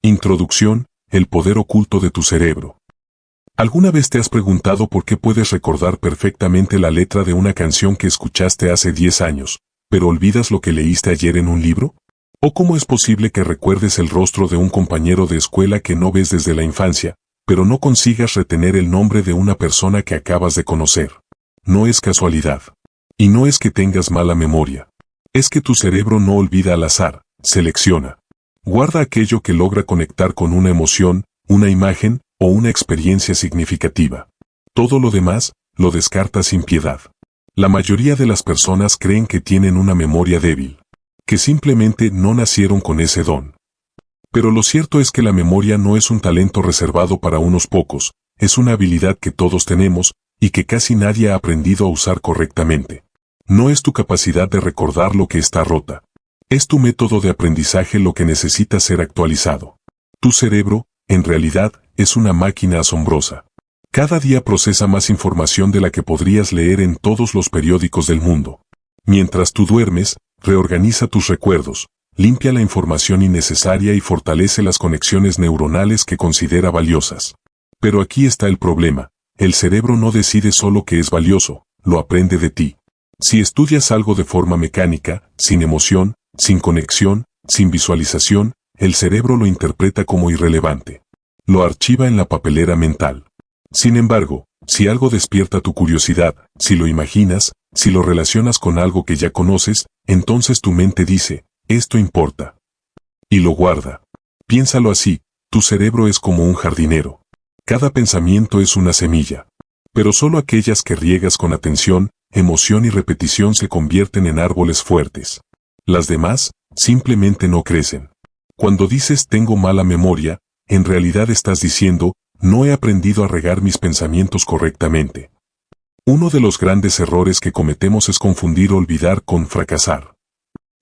Introducción, el poder oculto de tu cerebro. ¿Alguna vez te has preguntado por qué puedes recordar perfectamente la letra de una canción que escuchaste hace 10 años, pero olvidas lo que leíste ayer en un libro? ¿O cómo es posible que recuerdes el rostro de un compañero de escuela que no ves desde la infancia, pero no consigas retener el nombre de una persona que acabas de conocer? No es casualidad. Y no es que tengas mala memoria. Es que tu cerebro no olvida al azar, selecciona. Guarda aquello que logra conectar con una emoción, una imagen o una experiencia significativa. Todo lo demás, lo descarta sin piedad. La mayoría de las personas creen que tienen una memoria débil, que simplemente no nacieron con ese don. Pero lo cierto es que la memoria no es un talento reservado para unos pocos, es una habilidad que todos tenemos y que casi nadie ha aprendido a usar correctamente. No es tu capacidad de recordar lo que está rota. Es tu método de aprendizaje lo que necesita ser actualizado. Tu cerebro, en realidad, es una máquina asombrosa. Cada día procesa más información de la que podrías leer en todos los periódicos del mundo. Mientras tú duermes, reorganiza tus recuerdos, limpia la información innecesaria y fortalece las conexiones neuronales que considera valiosas. Pero aquí está el problema. El cerebro no decide solo que es valioso, lo aprende de ti. Si estudias algo de forma mecánica, sin emoción, sin conexión, sin visualización, el cerebro lo interpreta como irrelevante. Lo archiva en la papelera mental. Sin embargo, si algo despierta tu curiosidad, si lo imaginas, si lo relacionas con algo que ya conoces, entonces tu mente dice, esto importa. Y lo guarda. Piénsalo así, tu cerebro es como un jardinero. Cada pensamiento es una semilla. Pero solo aquellas que riegas con atención, emoción y repetición se convierten en árboles fuertes. Las demás, simplemente no crecen. Cuando dices tengo mala memoria, en realidad estás diciendo, no he aprendido a regar mis pensamientos correctamente. Uno de los grandes errores que cometemos es confundir olvidar con fracasar.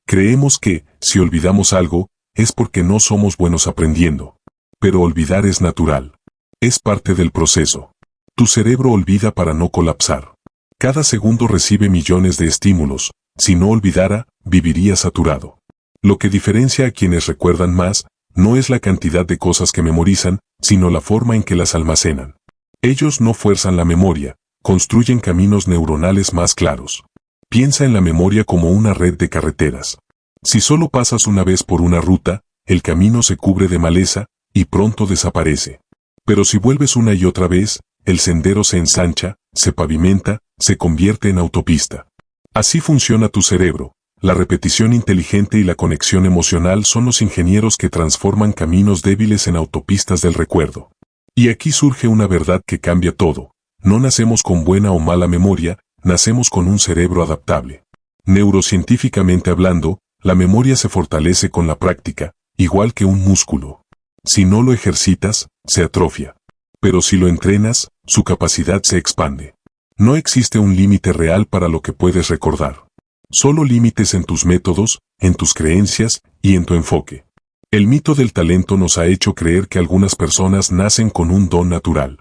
Creemos que, si olvidamos algo, es porque no somos buenos aprendiendo. Pero olvidar es natural. Es parte del proceso. Tu cerebro olvida para no colapsar. Cada segundo recibe millones de estímulos. Si no olvidara, viviría saturado. Lo que diferencia a quienes recuerdan más, no es la cantidad de cosas que memorizan, sino la forma en que las almacenan. Ellos no fuerzan la memoria, construyen caminos neuronales más claros. Piensa en la memoria como una red de carreteras. Si solo pasas una vez por una ruta, el camino se cubre de maleza, y pronto desaparece. Pero si vuelves una y otra vez, el sendero se ensancha, se pavimenta, se convierte en autopista. Así funciona tu cerebro. La repetición inteligente y la conexión emocional son los ingenieros que transforman caminos débiles en autopistas del recuerdo. Y aquí surge una verdad que cambia todo. No nacemos con buena o mala memoria, nacemos con un cerebro adaptable. Neurocientíficamente hablando, la memoria se fortalece con la práctica, igual que un músculo. Si no lo ejercitas, se atrofia. Pero si lo entrenas, su capacidad se expande. No existe un límite real para lo que puedes recordar. Solo límites en tus métodos, en tus creencias y en tu enfoque. El mito del talento nos ha hecho creer que algunas personas nacen con un don natural.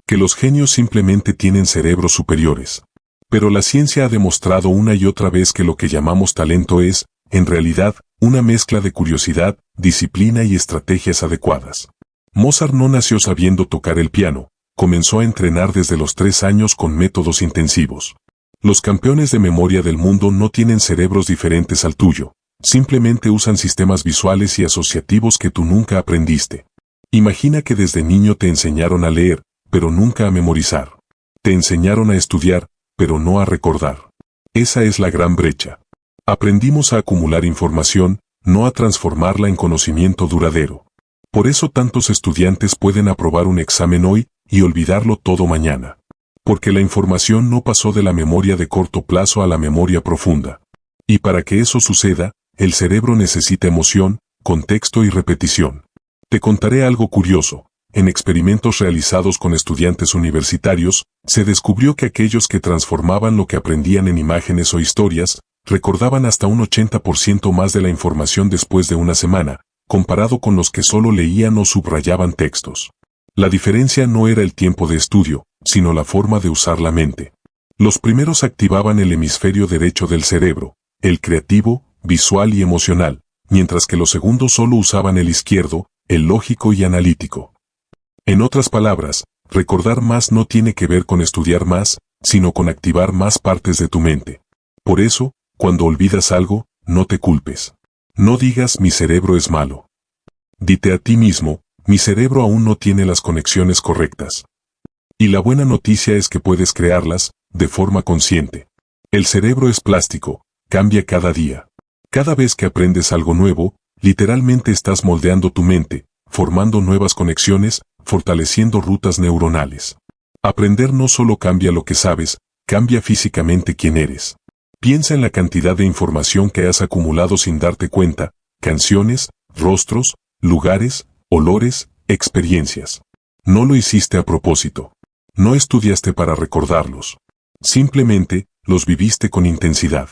Que los genios simplemente tienen cerebros superiores. Pero la ciencia ha demostrado una y otra vez que lo que llamamos talento es, en realidad, una mezcla de curiosidad, disciplina y estrategias adecuadas. Mozart no nació sabiendo tocar el piano, comenzó a entrenar desde los 3 años con métodos intensivos. Los campeones de memoria del mundo no tienen cerebros diferentes al tuyo, simplemente usan sistemas visuales y asociativos que tú nunca aprendiste. Imagina que desde niño te enseñaron a leer, pero nunca a memorizar. Te enseñaron a estudiar, pero no a recordar. Esa es la gran brecha. Aprendimos a acumular información, no a transformarla en conocimiento duradero. Por eso tantos estudiantes pueden aprobar un examen hoy y olvidarlo todo mañana. Porque la información no pasó de la memoria de corto plazo a la memoria profunda. Y para que eso suceda, el cerebro necesita emoción, contexto y repetición. Te contaré algo curioso. En experimentos realizados con estudiantes universitarios, se descubrió que aquellos que transformaban lo que aprendían en imágenes o historias, recordaban hasta un 80% más de la información después de una semana, comparado con los que solo leían o subrayaban textos. La diferencia no era el tiempo de estudio, sino la forma de usar la mente. Los primeros activaban el hemisferio derecho del cerebro, el creativo, visual y emocional, mientras que los segundos solo usaban el izquierdo, el lógico y analítico. En otras palabras, recordar más no tiene que ver con estudiar más, sino con activar más partes de tu mente. Por eso, cuando olvidas algo, no te culpes. No digas mi cerebro es malo. Dite a ti mismo, mi cerebro aún no tiene las conexiones correctas. Y la buena noticia es que puedes crearlas, de forma consciente. El cerebro es plástico, cambia cada día. Cada vez que aprendes algo nuevo, literalmente estás moldeando tu mente, formando nuevas conexiones, fortaleciendo rutas neuronales. Aprender no solo cambia lo que sabes, cambia físicamente quién eres. Piensa en la cantidad de información que has acumulado sin darte cuenta, canciones, rostros, lugares, olores, experiencias. No lo hiciste a propósito. No estudiaste para recordarlos. Simplemente, los viviste con intensidad.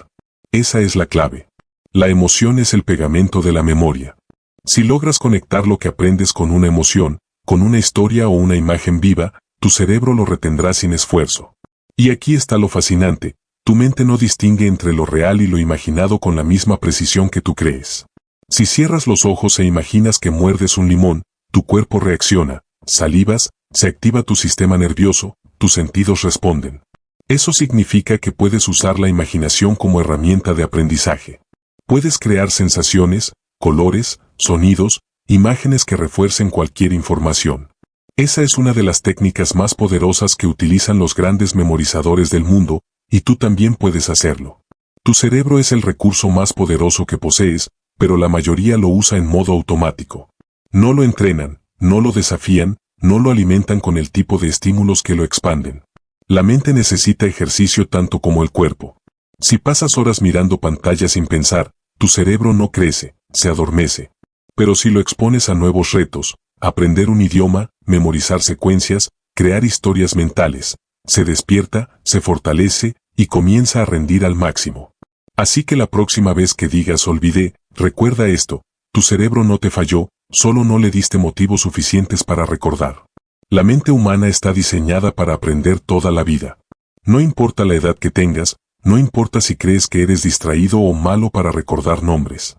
Esa es la clave. La emoción es el pegamento de la memoria. Si logras conectar lo que aprendes con una emoción, con una historia o una imagen viva, tu cerebro lo retendrá sin esfuerzo. Y aquí está lo fascinante, tu mente no distingue entre lo real y lo imaginado con la misma precisión que tú crees. Si cierras los ojos e imaginas que muerdes un limón, tu cuerpo reacciona, salivas, se activa tu sistema nervioso, tus sentidos responden. Eso significa que puedes usar la imaginación como herramienta de aprendizaje. Puedes crear sensaciones, colores, sonidos, imágenes que refuercen cualquier información. Esa es una de las técnicas más poderosas que utilizan los grandes memorizadores del mundo, y tú también puedes hacerlo. Tu cerebro es el recurso más poderoso que posees, pero la mayoría lo usa en modo automático. No lo entrenan, no lo desafían, no lo alimentan con el tipo de estímulos que lo expanden. La mente necesita ejercicio tanto como el cuerpo. Si pasas horas mirando pantallas sin pensar, tu cerebro no crece, se adormece. Pero si lo expones a nuevos retos, aprender un idioma, memorizar secuencias, crear historias mentales, se despierta, se fortalece y comienza a rendir al máximo. Así que la próxima vez que digas olvidé, recuerda esto, tu cerebro no te falló, solo no le diste motivos suficientes para recordar. La mente humana está diseñada para aprender toda la vida. No importa la edad que tengas, no importa si crees que eres distraído o malo para recordar nombres.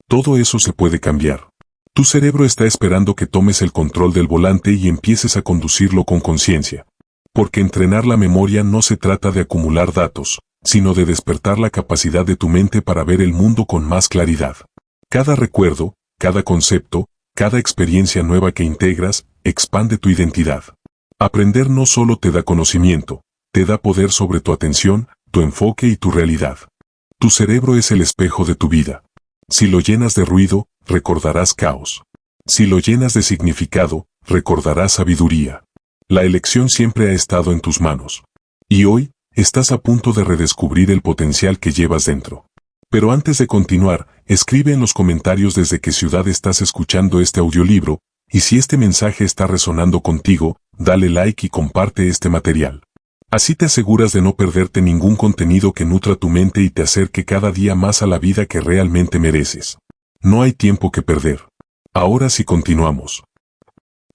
Todo eso se puede cambiar. Tu cerebro está esperando que tomes el control del volante y empieces a conducirlo con conciencia. Porque entrenar la memoria no se trata de acumular datos, sino de despertar la capacidad de tu mente para ver el mundo con más claridad. Cada recuerdo, cada concepto, cada experiencia nueva que integras, expande tu identidad. Aprender no solo te da conocimiento, te da poder sobre tu atención, tu enfoque y tu realidad. Tu cerebro es el espejo de tu vida. Si lo llenas de ruido, recordarás caos. Si lo llenas de significado, recordarás sabiduría. La elección siempre ha estado en tus manos. Y hoy, estás a punto de redescubrir el potencial que llevas dentro. Pero antes de continuar, escribe en los comentarios desde qué ciudad estás escuchando este audiolibro, y si este mensaje está resonando contigo, dale like y comparte este material. Así te aseguras de no perderte ningún contenido que nutra tu mente y te acerque cada día más a la vida que realmente mereces. No hay tiempo que perder. Ahora sí continuamos.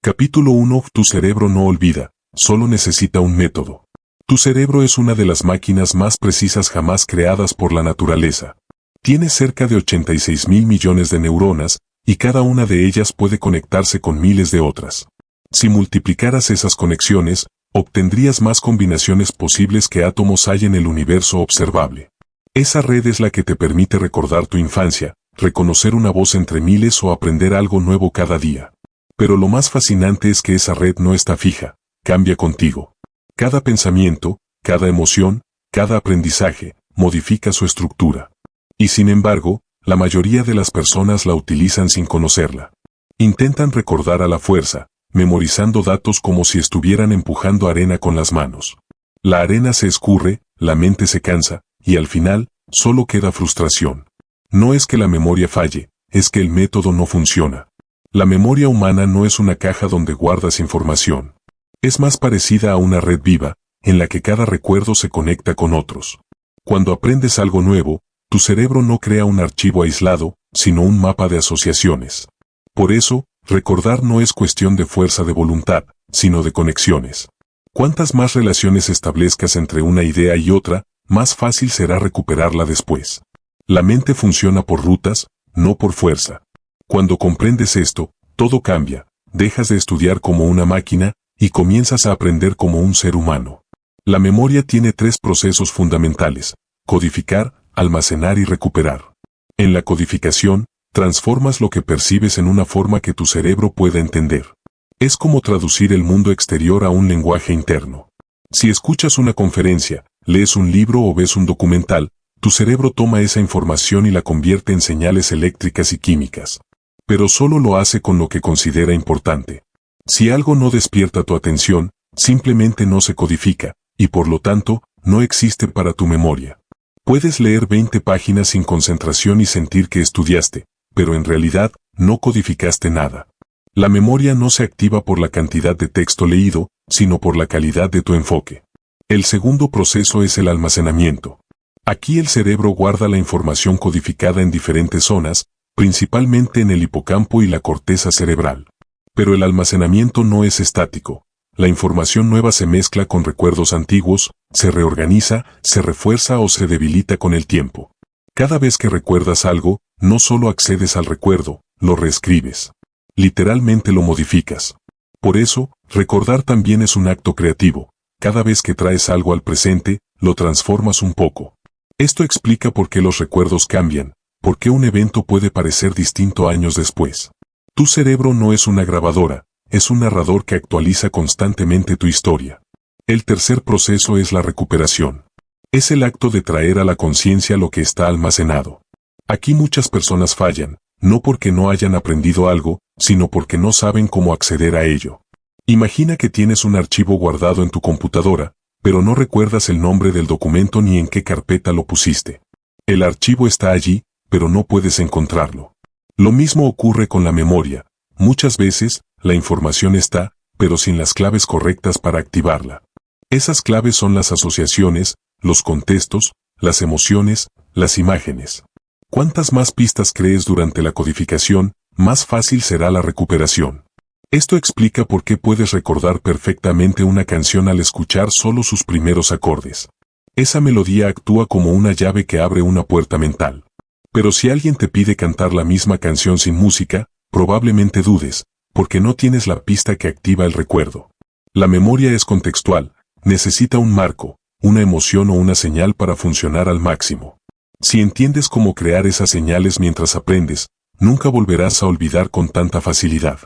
Capítulo 1. Tu cerebro no olvida, solo necesita un método. Tu cerebro es una de las máquinas más precisas jamás creadas por la naturaleza. Tiene cerca de 86.000 millones de neuronas, y cada una de ellas puede conectarse con miles de otras. Si multiplicaras esas conexiones, obtendrías más combinaciones posibles que átomos hay en el universo observable. Esa red es la que te permite recordar tu infancia, reconocer una voz entre miles o aprender algo nuevo cada día. Pero lo más fascinante es que esa red no está fija, cambia contigo. Cada pensamiento, cada emoción, cada aprendizaje, modifica su estructura. Y sin embargo, la mayoría de las personas la utilizan sin conocerla. Intentan recordar a la fuerza, memorizando datos como si estuvieran empujando arena con las manos. La arena se escurre, la mente se cansa, y al final, solo queda frustración. No es que la memoria falle, es que el método no funciona. La memoria humana no es una caja donde guardas información. Es más parecida a una red viva, en la que cada recuerdo se conecta con otros. Cuando aprendes algo nuevo, tu cerebro no crea un archivo aislado, sino un mapa de asociaciones. Por eso, recordar no es cuestión de fuerza de voluntad, sino de conexiones. Cuantas más relaciones establezcas entre una idea y otra, más fácil será recuperarla después. La mente funciona por rutas, no por fuerza. Cuando comprendes esto, Todo cambia, dejas de estudiar como una máquina y comienzas a aprender como un ser humano. La memoria tiene 3 procesos fundamentales: codificar, almacenar y recuperar. En la codificación, transformas lo que percibes en una forma que tu cerebro pueda entender. Es como traducir el mundo exterior a un lenguaje interno. Si escuchas una conferencia, lees un libro o ves un documental, tu cerebro toma esa información y la convierte en señales eléctricas y químicas. Pero solo lo hace con lo que considera importante. Si algo no despierta tu atención, simplemente no se codifica, y por lo tanto, no existe para tu memoria. Puedes leer 20 páginas sin concentración y sentir que estudiaste, pero en realidad, no codificaste nada. La memoria no se activa por la cantidad de texto leído, sino por la calidad de tu enfoque. El segundo proceso es el almacenamiento. Aquí el cerebro guarda la información codificada en diferentes zonas, principalmente en el hipocampo y la corteza cerebral. Pero el almacenamiento no es estático. La información nueva se mezcla con recuerdos antiguos, se reorganiza, se refuerza o se debilita con el tiempo. Cada vez que recuerdas algo, no solo accedes al recuerdo, lo reescribes. Literalmente lo modificas. Por eso, recordar también es un acto creativo. Cada vez que traes algo al presente, lo transformas un poco. Esto explica por qué los recuerdos cambian, por qué un evento puede parecer distinto años después. Tu cerebro no es una grabadora, es un narrador que actualiza constantemente tu historia. El tercer proceso es la recuperación. Es el acto de traer a la conciencia lo que está almacenado. Aquí muchas personas fallan, no porque no hayan aprendido algo, sino porque no saben cómo acceder a ello. Imagina que tienes un archivo guardado en tu computadora, pero no recuerdas el nombre del documento ni en qué carpeta lo pusiste. El archivo está allí, pero no puedes encontrarlo. Lo mismo ocurre con la memoria. Muchas veces, la información está, pero sin las claves correctas para activarla. Esas claves son las asociaciones, los contextos, las emociones, las imágenes. Cuantas más pistas crees durante la codificación, más fácil será la recuperación. Esto explica por qué puedes recordar perfectamente una canción al escuchar solo sus primeros acordes. Esa melodía actúa como una llave que abre una puerta mental. Pero si alguien te pide cantar la misma canción sin música, probablemente dudes, porque no tienes la pista que activa el recuerdo. La memoria es contextual, necesita un marco, una emoción o una señal para funcionar al máximo. Si entiendes cómo crear esas señales mientras aprendes, nunca volverás a olvidar con tanta facilidad.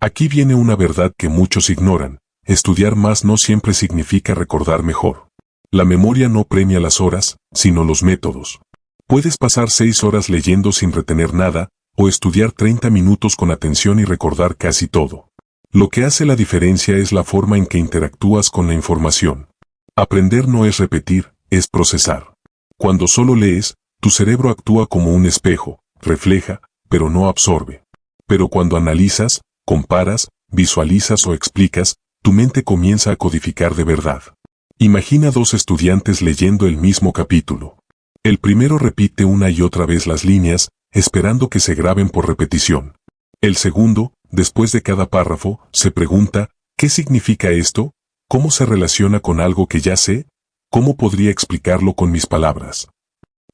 Aquí viene una verdad que muchos ignoran: estudiar más no siempre significa recordar mejor. La memoria no premia las horas, sino los métodos. Puedes pasar 6 horas leyendo sin retener nada, o estudiar 30 minutos con atención y recordar casi todo. Lo que hace la diferencia es la forma en que interactúas con la información. Aprender no es repetir, es procesar. Cuando solo lees, tu cerebro actúa como un espejo, refleja, pero no absorbe. Pero cuando analizas, comparas, visualizas o explicas, tu mente comienza a codificar de verdad. Imagina 2 estudiantes leyendo el mismo capítulo. El primero repite una y otra vez las líneas, esperando que se graben por repetición. El segundo, después de cada párrafo, se pregunta: ¿qué significa esto? ¿Cómo se relaciona con algo que ya sé? ¿Cómo podría explicarlo con mis palabras?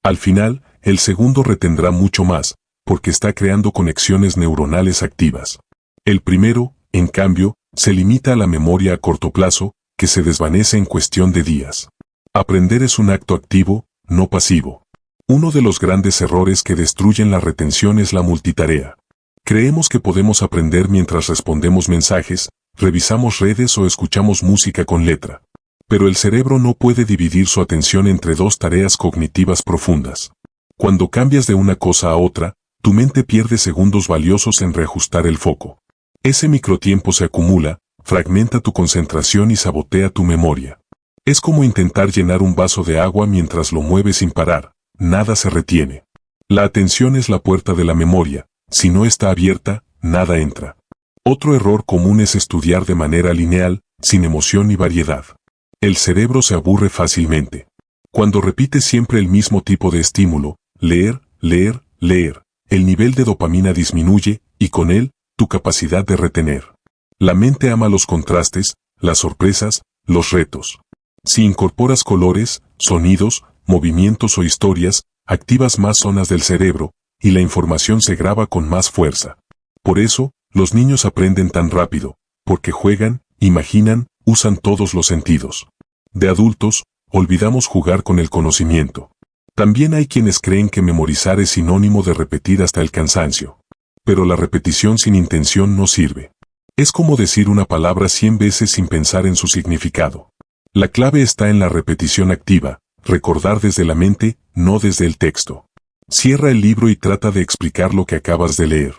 Al final, el segundo retendrá mucho más, porque está creando conexiones neuronales activas. El primero, en cambio, se limita a la memoria a corto plazo, que se desvanece en cuestión de días. Aprender es un acto activo, no pasivo. Uno de los grandes errores que destruyen la retención es la multitarea. Creemos que podemos aprender mientras respondemos mensajes, revisamos redes o escuchamos música con letra. Pero el cerebro no puede dividir su atención entre 2 tareas cognitivas profundas. Cuando cambias de una cosa a otra, tu mente pierde segundos valiosos en reajustar el foco. Ese microtiempo se acumula, fragmenta tu concentración y sabotea tu memoria. Es como intentar llenar un vaso de agua mientras lo mueves sin parar, nada se retiene. La atención es la puerta de la memoria, si no está abierta, nada entra. Otro error común es estudiar de manera lineal, sin emoción ni variedad. El cerebro se aburre fácilmente. Cuando repites siempre el mismo tipo de estímulo, leer, leer, leer, el nivel de dopamina disminuye, y con él, tu capacidad de retener. La mente ama los contrastes, las sorpresas, los retos. Si incorporas colores, sonidos, movimientos o historias, activas más zonas del cerebro, y la información se graba con más fuerza. Por eso, Los niños aprenden tan rápido, porque juegan, imaginan, usan todos los sentidos. De adultos, olvidamos jugar con el conocimiento. También hay quienes creen que memorizar es sinónimo de repetir hasta el cansancio. Pero la repetición sin intención no sirve. Es como decir una palabra 100 veces sin pensar en su significado. La clave está en la repetición activa, recordar desde la mente, no desde el texto. Cierra el libro y trata de explicar lo que acabas de leer.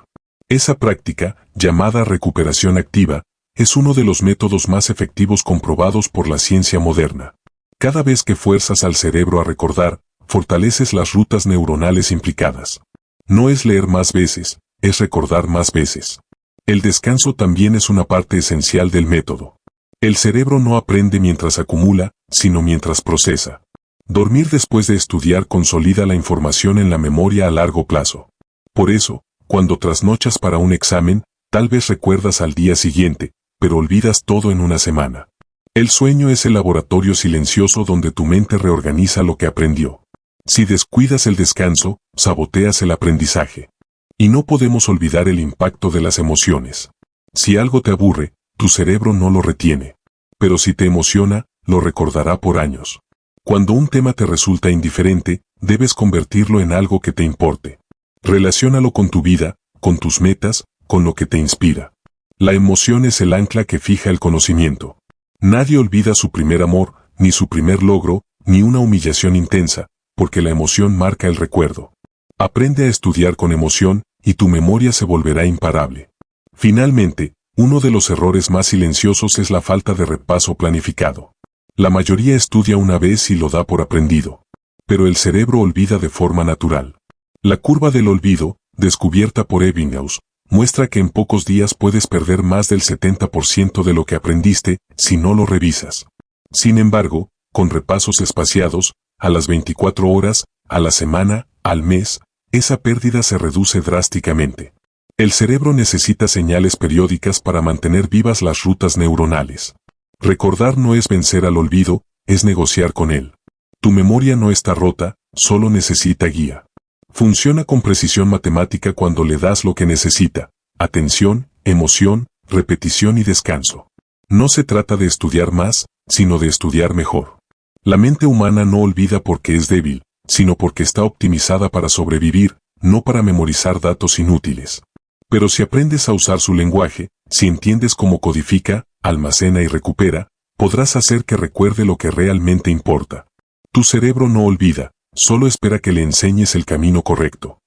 Esa práctica, llamada recuperación activa, es uno de los métodos más efectivos comprobados por la ciencia moderna. Cada vez que fuerzas al cerebro a recordar, fortaleces las rutas neuronales implicadas. No es leer más veces, es recordar más veces. El descanso también es una parte esencial del método. El cerebro no aprende mientras acumula, sino mientras procesa. Dormir después de estudiar consolida la información en la memoria a largo plazo. Por eso, cuando trasnochas para un examen, tal vez recuerdas al día siguiente, pero olvidas todo en una semana. El sueño es el laboratorio silencioso donde tu mente reorganiza lo que aprendió. Si descuidas el descanso, saboteas el aprendizaje. Y no podemos olvidar el impacto de las emociones. Si algo te aburre, tu cerebro no lo retiene. Pero si te emociona, lo recordará por años. Cuando un tema te resulta indiferente, debes convertirlo en algo que te importe. Relaciónalo con tu vida, con tus metas, con lo que te inspira. La emoción es el ancla que fija el conocimiento. Nadie olvida su primer amor, ni su primer logro, ni una humillación intensa, porque la emoción marca el recuerdo. Aprende a estudiar con emoción, y tu memoria se volverá imparable. Finalmente, uno de los errores más silenciosos es la falta de repaso planificado. La mayoría estudia una vez y lo da por aprendido. Pero el cerebro olvida de forma natural. La curva del olvido, descubierta por Ebbinghaus, muestra que en pocos días puedes perder más del 70% de lo que aprendiste si no lo revisas. Sin embargo, con repasos espaciados, a las 24 horas, a la semana, al mes, esa pérdida se reduce drásticamente. El cerebro necesita señales periódicas para mantener vivas las rutas neuronales. Recordar no es vencer al olvido, es negociar con él. Tu memoria no está rota, solo necesita guía. Funciona con precisión matemática cuando le das lo que necesita: atención, emoción, repetición y descanso. No se trata de estudiar más, sino de estudiar mejor. La mente humana no olvida porque es débil, sino porque está optimizada para sobrevivir, no para memorizar datos inútiles. Pero si aprendes a usar su lenguaje, si entiendes cómo codifica, almacena y recupera, podrás hacer que recuerde lo que realmente importa. Tu cerebro no olvida, solo espera que le enseñes el camino correcto.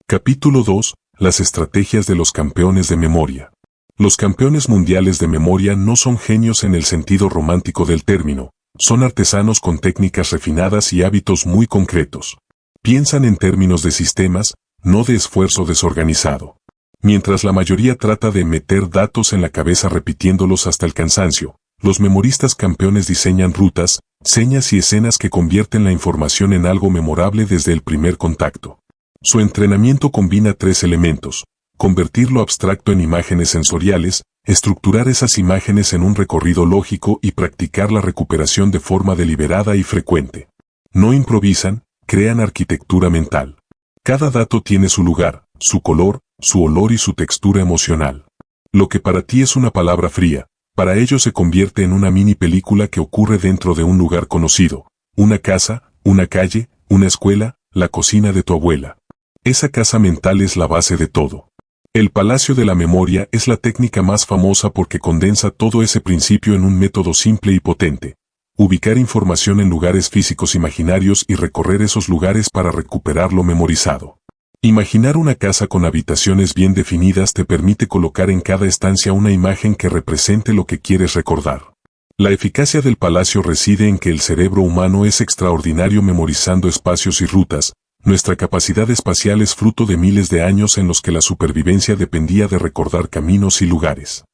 Capítulo 2. Las estrategias de los campeones de memoria. Los campeones mundiales de memoria no son genios en el sentido romántico del término, son artesanos con técnicas refinadas y hábitos muy concretos. Piensan en términos de sistemas, no de esfuerzo desorganizado. Mientras la mayoría trata de meter datos en la cabeza repitiéndolos hasta el cansancio, los memoristas campeones diseñan rutas, señas y escenas que convierten la información en algo memorable desde el primer contacto. Su entrenamiento combina 3 elementos: convertir lo abstracto en imágenes sensoriales, estructurar esas imágenes en un recorrido lógico y practicar la recuperación de forma deliberada y frecuente. No improvisan, crean arquitectura mental. Cada dato tiene su lugar, su color, su olor y su textura emocional. Lo que para ti es una palabra fría, para ellos se convierte en una mini película que ocurre dentro de un lugar conocido: una casa, una calle, una escuela, la cocina de tu abuela. Esa casa mental es la base de todo. El Palacio de la Memoria es la técnica más famosa porque condensa todo ese principio en un método simple y potente: ubicar información en lugares físicos imaginarios y recorrer esos lugares para recuperar lo memorizado. Imaginar una casa con habitaciones bien definidas te permite colocar en cada estancia una imagen que represente lo que quieres recordar. La eficacia del palacio reside en que el cerebro humano es extraordinario memorizando espacios y rutas. Nuestra capacidad espacial es fruto de miles de años en los que la supervivencia dependía de recordar caminos y lugares.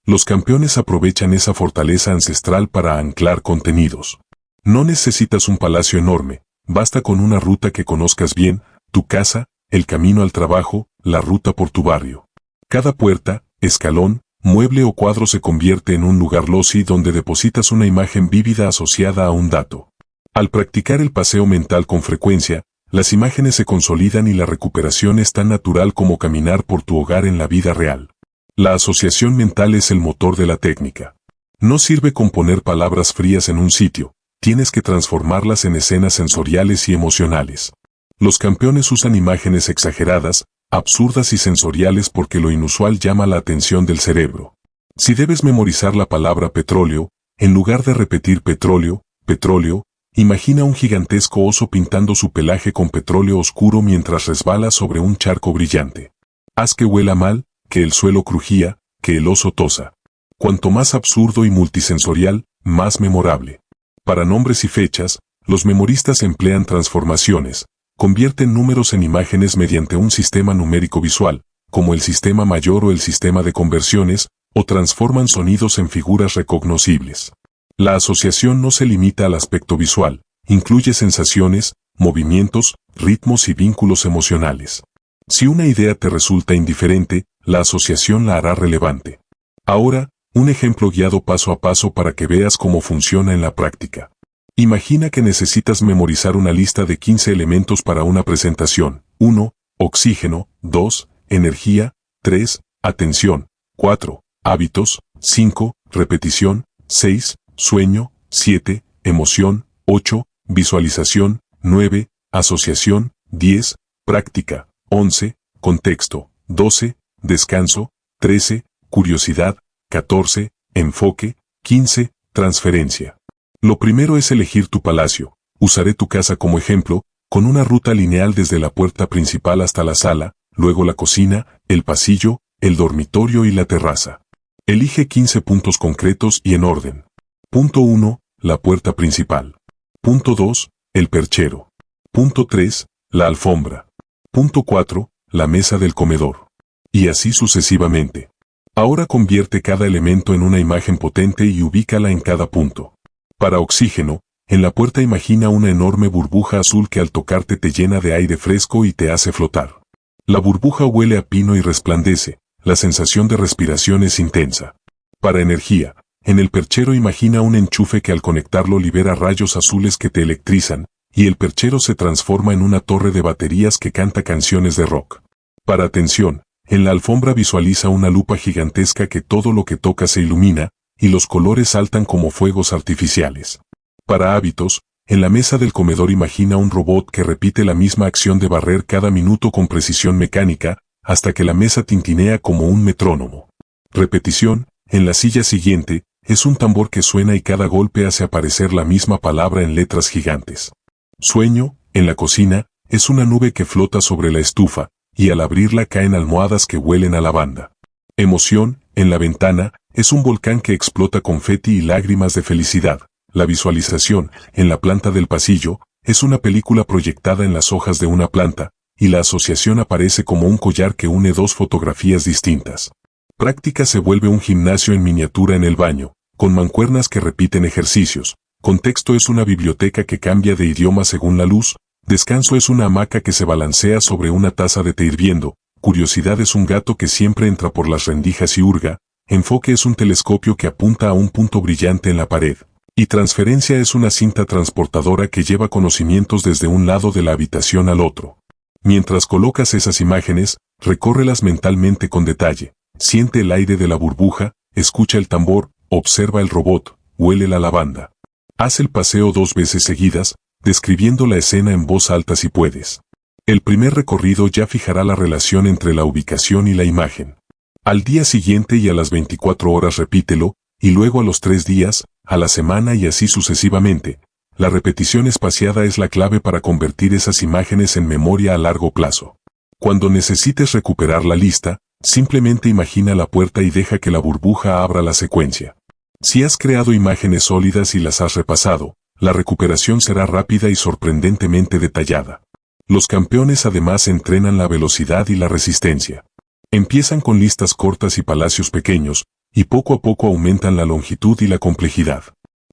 Los campeones aprovechan esa fortaleza ancestral para anclar contenidos. No necesitas un palacio enorme, basta con una ruta que conozcas bien: tu casa, el camino al trabajo, la ruta por tu barrio. Cada puerta, escalón, mueble o cuadro se convierte en un lugar loci donde depositas una imagen vívida asociada a un dato. Al practicar el paseo mental con frecuencia, las imágenes se consolidan y la recuperación es tan natural como caminar por tu hogar en la vida real. La asociación mental es el motor de la técnica. No sirve con poner palabras frías en un sitio, tienes que transformarlas en escenas sensoriales y emocionales. Los campeones usan imágenes exageradas, absurdas y sensoriales porque lo inusual llama la atención del cerebro. Si debes memorizar la palabra petróleo, en lugar de repetir petróleo, petróleo, imagina un gigantesco oso pintando su pelaje con petróleo oscuro mientras resbala sobre un charco brillante. Haz que huela mal, que el suelo crujía, que el oso tosa. Cuanto más absurdo y multisensorial, más memorable. Para nombres y fechas, los memoristas emplean transformaciones, convierten números en imágenes mediante un sistema numérico visual, como el sistema mayor o el sistema de conversiones, o transforman sonidos en figuras recognoscibles. La asociación no se limita al aspecto visual, incluye sensaciones, movimientos, ritmos y vínculos emocionales. Si una idea te resulta indiferente, la asociación la hará relevante. Ahora, un ejemplo guiado paso a paso para que veas cómo funciona en la práctica. Imagina que necesitas memorizar una lista de 15 elementos para una presentación. 1. Oxígeno. 2. Energía. 3. Atención. 4. Hábitos. 5. Repetición. 6. Sueño. 7. Emoción. 8. Visualización. 9. Asociación. 10. Práctica. 11. Contexto. 12. Descanso. 13. Curiosidad. 14. Enfoque. 15. Transferencia. Lo primero es elegir tu palacio. Usaré tu casa como ejemplo, con una ruta lineal desde la puerta principal hasta la sala, luego la cocina, el pasillo, el dormitorio y la terraza. Elige 15 puntos concretos y en orden. Punto 1. La puerta principal. Punto 2. El perchero. Punto 3. La alfombra. Punto 4. La mesa del comedor. Y así sucesivamente. Ahora convierte cada elemento en una imagen potente y ubícala en cada punto. Para oxígeno, en la puerta imagina una enorme burbuja azul que al tocarte te llena de aire fresco y te hace flotar. La burbuja huele a pino y resplandece, la sensación de respiración es intensa. Para energía, en el perchero imagina un enchufe que al conectarlo libera rayos azules que te electrizan, y el perchero se transforma en una torre de baterías que canta canciones de rock. Para atención, en la alfombra visualiza una lupa gigantesca que todo lo que toca se ilumina, y los colores saltan como fuegos artificiales. Para hábitos, en la mesa del comedor imagina un robot que repite la misma acción de barrer cada minuto con precisión mecánica, hasta que la mesa tintinea como un metrónomo. Repetición, en la silla siguiente, es un tambor que suena y cada golpe hace aparecer la misma palabra en letras gigantes. Sueño, en la cocina, es una nube que flota sobre la estufa, y al abrirla caen almohadas que huelen a lavanda. Emoción, en la ventana, es un volcán que explota confeti y lágrimas de felicidad. La visualización, en la planta del pasillo, es una película proyectada en las hojas de una planta, y la asociación aparece como un collar que une dos fotografías distintas. Práctica se vuelve un gimnasio en miniatura en el baño, con mancuernas que repiten ejercicios. Contexto es una biblioteca que cambia de idioma según la luz. Descanso es una hamaca que se balancea sobre una taza de té hirviendo. Curiosidad es un gato que siempre entra por las rendijas y hurga. Enfoque es un telescopio que apunta a un punto brillante en la pared. Y transferencia es una cinta transportadora que lleva conocimientos desde un lado de la habitación al otro. Mientras colocas esas imágenes, recórrelas mentalmente con detalle. Siente el aire de la burbuja, escucha el tambor, observa el robot, huele la lavanda. Haz el paseo 2 veces seguidas, describiendo la escena en voz alta si puedes. El primer recorrido ya fijará la relación entre la ubicación y la imagen. Al día siguiente y a las 24 horas repítelo, y luego a los 3 días, a la semana y así sucesivamente. La repetición espaciada es la clave para convertir esas imágenes en memoria a largo plazo. Cuando necesites recuperar la lista, simplemente imagina la puerta y deja que la burbuja abra la secuencia. Si has creado imágenes sólidas y las has repasado, la recuperación será rápida y sorprendentemente detallada. Los campeones además entrenan la velocidad y la resistencia. Empiezan con listas cortas y palacios pequeños, y poco a poco aumentan la longitud y la complejidad.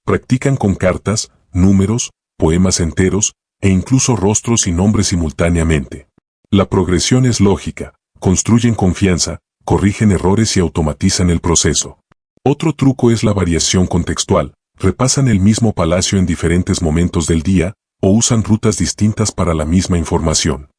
Practican con cartas, números, poemas enteros, e incluso rostros y nombres simultáneamente. La progresión es lógica, construyen confianza, corrigen errores y automatizan el proceso. Otro truco es la variación contextual, repasan el mismo palacio en diferentes momentos del día, o usan rutas distintas para la misma información.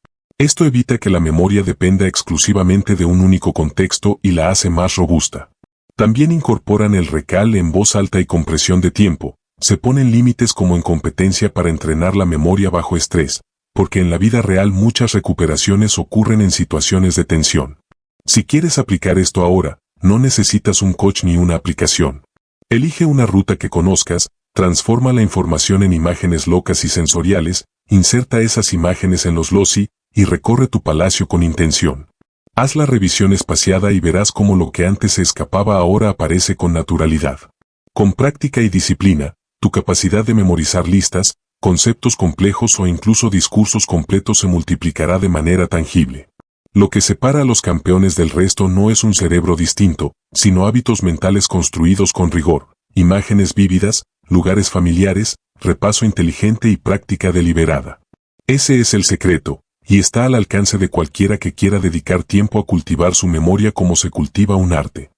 Esto evita que la memoria dependa exclusivamente de un único contexto y la hace más robusta. También incorporan el recal en voz alta y compresión de tiempo. Se ponen límites como en competencia para entrenar la memoria bajo estrés, porque en la vida real muchas recuperaciones ocurren en situaciones de tensión. Si quieres aplicar esto ahora, no necesitas un coach ni una aplicación. Elige una ruta que conozcas, transforma la información en imágenes locas y sensoriales, inserta esas imágenes en los loci y recorre tu palacio con intención. Haz la revisión espaciada y verás cómo lo que antes se escapaba ahora aparece con naturalidad. Con práctica y disciplina, tu capacidad de memorizar listas, conceptos complejos o incluso discursos completos se multiplicará de manera tangible. Lo que separa a los campeones del resto no es un cerebro distinto, sino hábitos mentales construidos con rigor, imágenes vívidas, lugares familiares, repaso inteligente y práctica deliberada. Ese es el secreto, y está al alcance de cualquiera que quiera dedicar tiempo a cultivar su memoria como se cultiva un arte.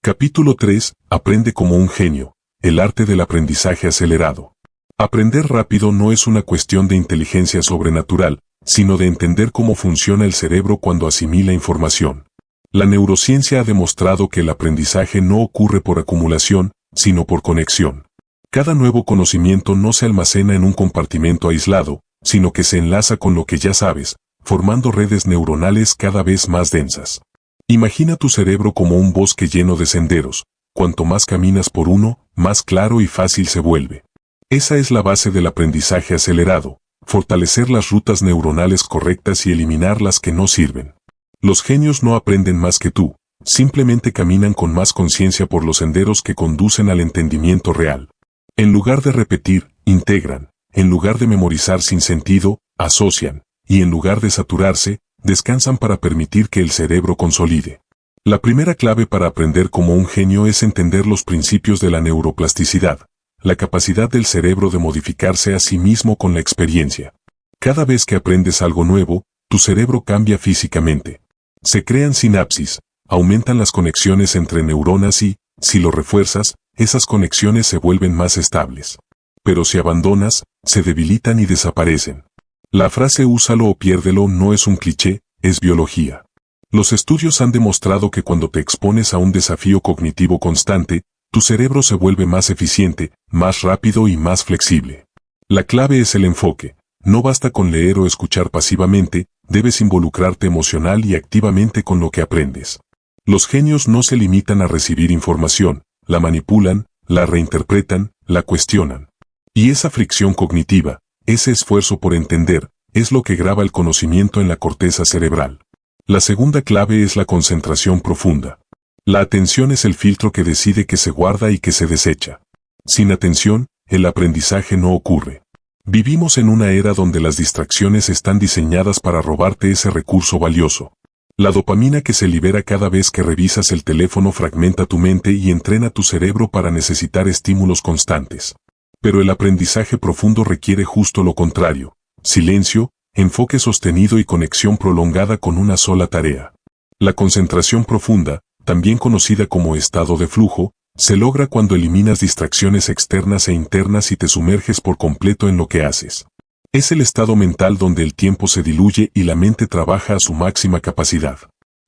Capítulo 3. Aprende como un genio. El arte del aprendizaje acelerado. Aprender rápido no es una cuestión de inteligencia sobrenatural, sino de entender cómo funciona el cerebro cuando asimila información. La neurociencia ha demostrado que el aprendizaje no ocurre por acumulación, sino por conexión. Cada nuevo conocimiento no se almacena en un compartimento aislado, sino que se enlaza con lo que ya sabes, formando redes neuronales cada vez más densas. Imagina tu cerebro como un bosque lleno de senderos. Cuanto más caminas por uno, más claro y fácil se vuelve. Esa es la base del aprendizaje acelerado, fortalecer las rutas neuronales correctas y eliminar las que no sirven. Los genios no aprenden más que tú, simplemente caminan con más conciencia por los senderos que conducen al entendimiento real. En lugar de repetir, integran, en lugar de memorizar sin sentido, asocian, y en lugar de saturarse, descansan para permitir que el cerebro consolide. La primera clave para aprender como un genio es entender los principios de la neuroplasticidad, la capacidad del cerebro de modificarse a sí mismo con la experiencia. Cada vez que aprendes algo nuevo, tu cerebro cambia físicamente. Se crean sinapsis, aumentan las conexiones entre neuronas y, si lo refuerzas, esas conexiones se vuelven más estables. Pero si abandonas, se debilitan y desaparecen. La frase úsalo o piérdelo no es un cliché, es biología. Los estudios han demostrado que cuando te expones a un desafío cognitivo constante, tu cerebro se vuelve más eficiente, más rápido y más flexible. La clave es el enfoque. No basta con leer o escuchar pasivamente, debes involucrarte emocional y activamente con lo que aprendes. Los genios no se limitan a recibir información, la manipulan, la reinterpretan, la cuestionan. Y esa fricción cognitiva, ese esfuerzo por entender, es lo que graba el conocimiento en la corteza cerebral. La segunda clave es la concentración profunda. La atención es el filtro que decide qué se guarda y qué se desecha. Sin atención, el aprendizaje no ocurre. Vivimos en una era donde las distracciones están diseñadas para robarte ese recurso valioso. La dopamina que se libera cada vez que revisas el teléfono fragmenta tu mente y entrena tu cerebro para necesitar estímulos constantes. Pero el aprendizaje profundo requiere justo lo contrario: silencio, enfoque sostenido y conexión prolongada con una sola tarea. La concentración profunda, también conocida como estado de flujo, se logra cuando eliminas distracciones externas e internas y te sumerges por completo en lo que haces. Es el estado mental donde el tiempo se diluye y la mente trabaja a su máxima capacidad.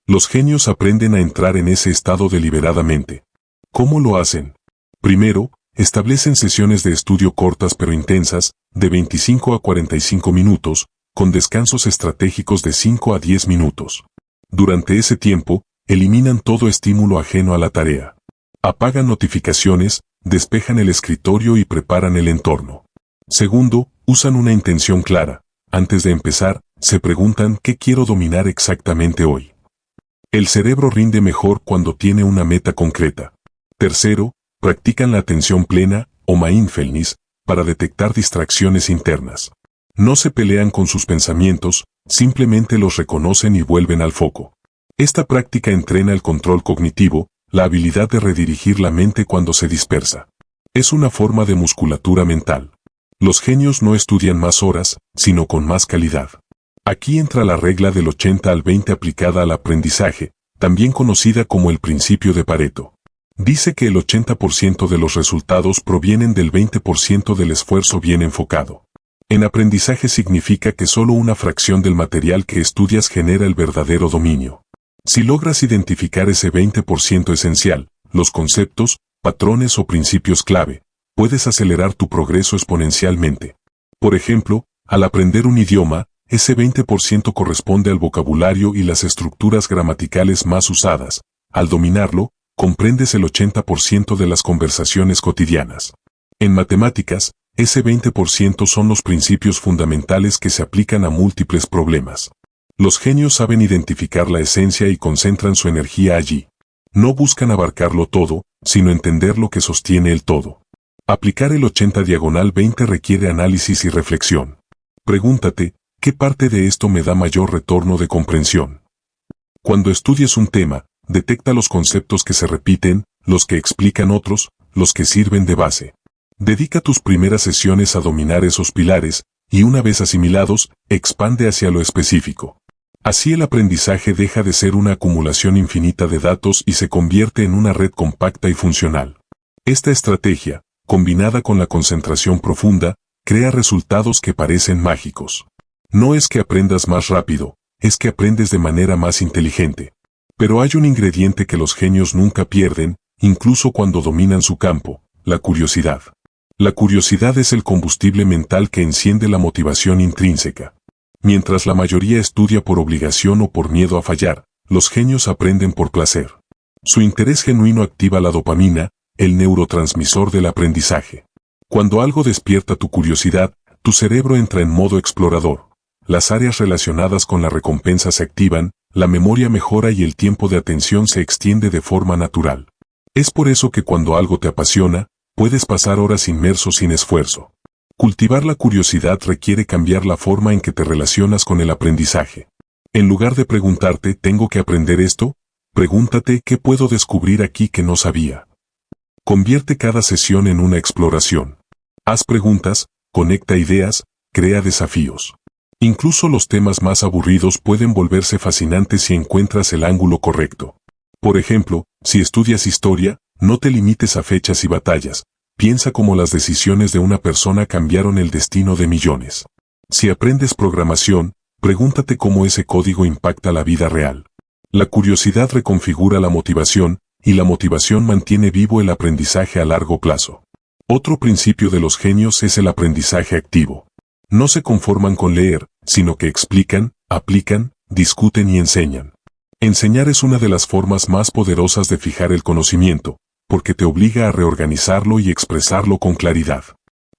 Los genios aprenden a entrar en ese estado deliberadamente. ¿Cómo lo hacen? Primero, establecen sesiones de estudio cortas pero intensas, de 25 a 45 minutos, con descansos estratégicos de 5 a 10 minutos. Durante ese tiempo, eliminan todo estímulo ajeno a la tarea. Apagan notificaciones, despejan el escritorio y preparan el entorno. Segundo, usan una intención clara. Antes de empezar, se preguntan ¿qué quiero dominar exactamente hoy? El cerebro rinde mejor cuando tiene una meta concreta. Tercero, practican la atención plena, o mindfulness, para detectar distracciones internas. No se pelean con sus pensamientos, simplemente los reconocen y vuelven al foco. Esta práctica entrena el control cognitivo, la habilidad de redirigir la mente cuando se dispersa. Es una forma de musculatura mental. Los genios no estudian más horas, sino con más calidad. Aquí entra la regla del 80 al 20 aplicada al aprendizaje, también conocida como el principio de Pareto. Dice que el 80% de los resultados provienen del 20% del esfuerzo bien enfocado. En aprendizaje significa que solo una fracción del material que estudias genera el verdadero dominio. Si logras identificar ese 20% esencial, los conceptos, patrones o principios clave, puedes acelerar tu progreso exponencialmente. Por ejemplo, al aprender un idioma, ese 20% corresponde al vocabulario y las estructuras gramaticales más usadas. Al dominarlo, comprendes el 80% de las conversaciones cotidianas. En matemáticas, ese 20% son los principios fundamentales que se aplican a múltiples problemas. Los genios saben identificar la esencia y concentran su energía allí. No buscan abarcarlo todo, sino entender lo que sostiene el todo. Aplicar el 80/20 requiere análisis y reflexión. Pregúntate, ¿qué parte de esto me da mayor retorno de comprensión? Cuando estudies un tema, detecta los conceptos que se repiten, los que explican otros, los que sirven de base. Dedica tus primeras sesiones a dominar esos pilares, y una vez asimilados, expande hacia lo específico. Así el aprendizaje deja de ser una acumulación infinita de datos y se convierte en una red compacta y funcional. Esta estrategia, combinada con la concentración profunda, crea resultados que parecen mágicos. No es que aprendas más rápido, es que aprendes de manera más inteligente. Pero hay un ingrediente que los genios nunca pierden, incluso cuando dominan su campo: la curiosidad. La curiosidad es el combustible mental que enciende la motivación intrínseca. Mientras la mayoría estudia por obligación o por miedo a fallar, los genios aprenden por placer. Su interés genuino activa la dopamina, el neurotransmisor del aprendizaje. Cuando algo despierta tu curiosidad, tu cerebro entra en modo explorador. Las áreas relacionadas con la recompensa se activan, la memoria mejora y el tiempo de atención se extiende de forma natural. Es por eso que cuando algo te apasiona, puedes pasar horas inmerso sin esfuerzo. Cultivar la curiosidad requiere cambiar la forma en que te relacionas con el aprendizaje. En lugar de preguntarte ¿tengo que aprender esto?, pregúntate ¿qué puedo descubrir aquí que no sabía? Convierte cada sesión en una exploración. Haz preguntas, conecta ideas, crea desafíos. Incluso los temas más aburridos pueden volverse fascinantes si encuentras el ángulo correcto. Por ejemplo, si estudias historia, no te limites a fechas y batallas. Piensa cómo las decisiones de una persona cambiaron el destino de millones. Si aprendes programación, pregúntate cómo ese código impacta la vida real. La curiosidad reconfigura la motivación, y la motivación mantiene vivo el aprendizaje a largo plazo. Otro principio de los genios es el aprendizaje activo. No se conforman con leer, sino que explican, aplican, discuten y enseñan. Enseñar es una de las formas más poderosas de fijar el conocimiento, porque te obliga a reorganizarlo y expresarlo con claridad.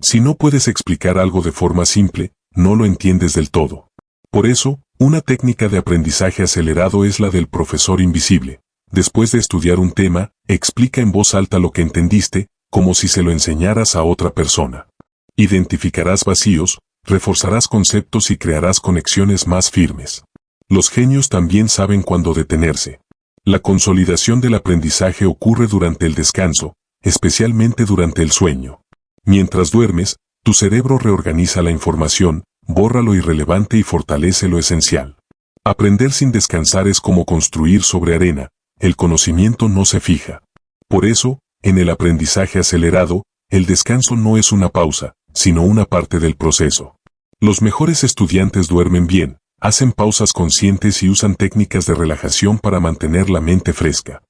Si no puedes explicar algo de forma simple, no lo entiendes del todo. Por eso, una técnica de aprendizaje acelerado es la del profesor invisible. Después de estudiar un tema, explica en voz alta lo que entendiste, como si se lo enseñaras a otra persona. Identificarás vacíos, reforzarás conceptos y crearás conexiones más firmes. Los genios también saben cuándo detenerse. La consolidación del aprendizaje ocurre durante el descanso, especialmente durante el sueño. Mientras duermes, tu cerebro reorganiza la información, borra lo irrelevante y fortalece lo esencial. Aprender sin descansar es como construir sobre arena, el conocimiento no se fija. Por eso, en el aprendizaje acelerado, el descanso no es una pausa, sino una parte del proceso. Los mejores estudiantes duermen bien, hacen pausas conscientes y usan técnicas de relajación para mantener la mente fresca.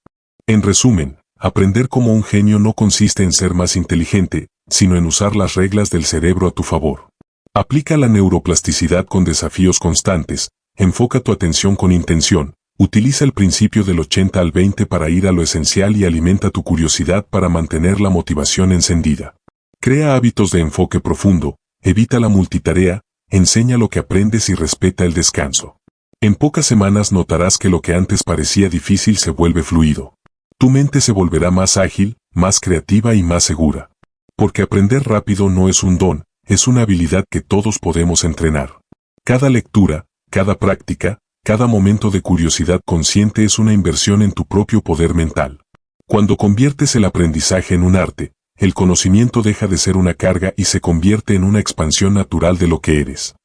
En resumen, aprender como un genio no consiste en ser más inteligente, sino en usar las reglas del cerebro a tu favor. Aplica la neuroplasticidad con desafíos constantes, enfoca tu atención con intención, utiliza el principio del 80/20 para ir a lo esencial y alimenta tu curiosidad para mantener la motivación encendida. Crea hábitos de enfoque profundo, evita la multitarea, enseña lo que aprendes y respeta el descanso. En pocas semanas notarás que lo que antes parecía difícil se vuelve fluido. Tu mente se volverá más ágil, más creativa y más segura. Porque aprender rápido no es un don, es una habilidad que todos podemos entrenar. Cada lectura, cada práctica, cada momento de curiosidad consciente es una inversión en tu propio poder mental. Cuando conviertes el aprendizaje en un arte, el conocimiento deja de ser una carga y se convierte en una expansión natural de lo que eres.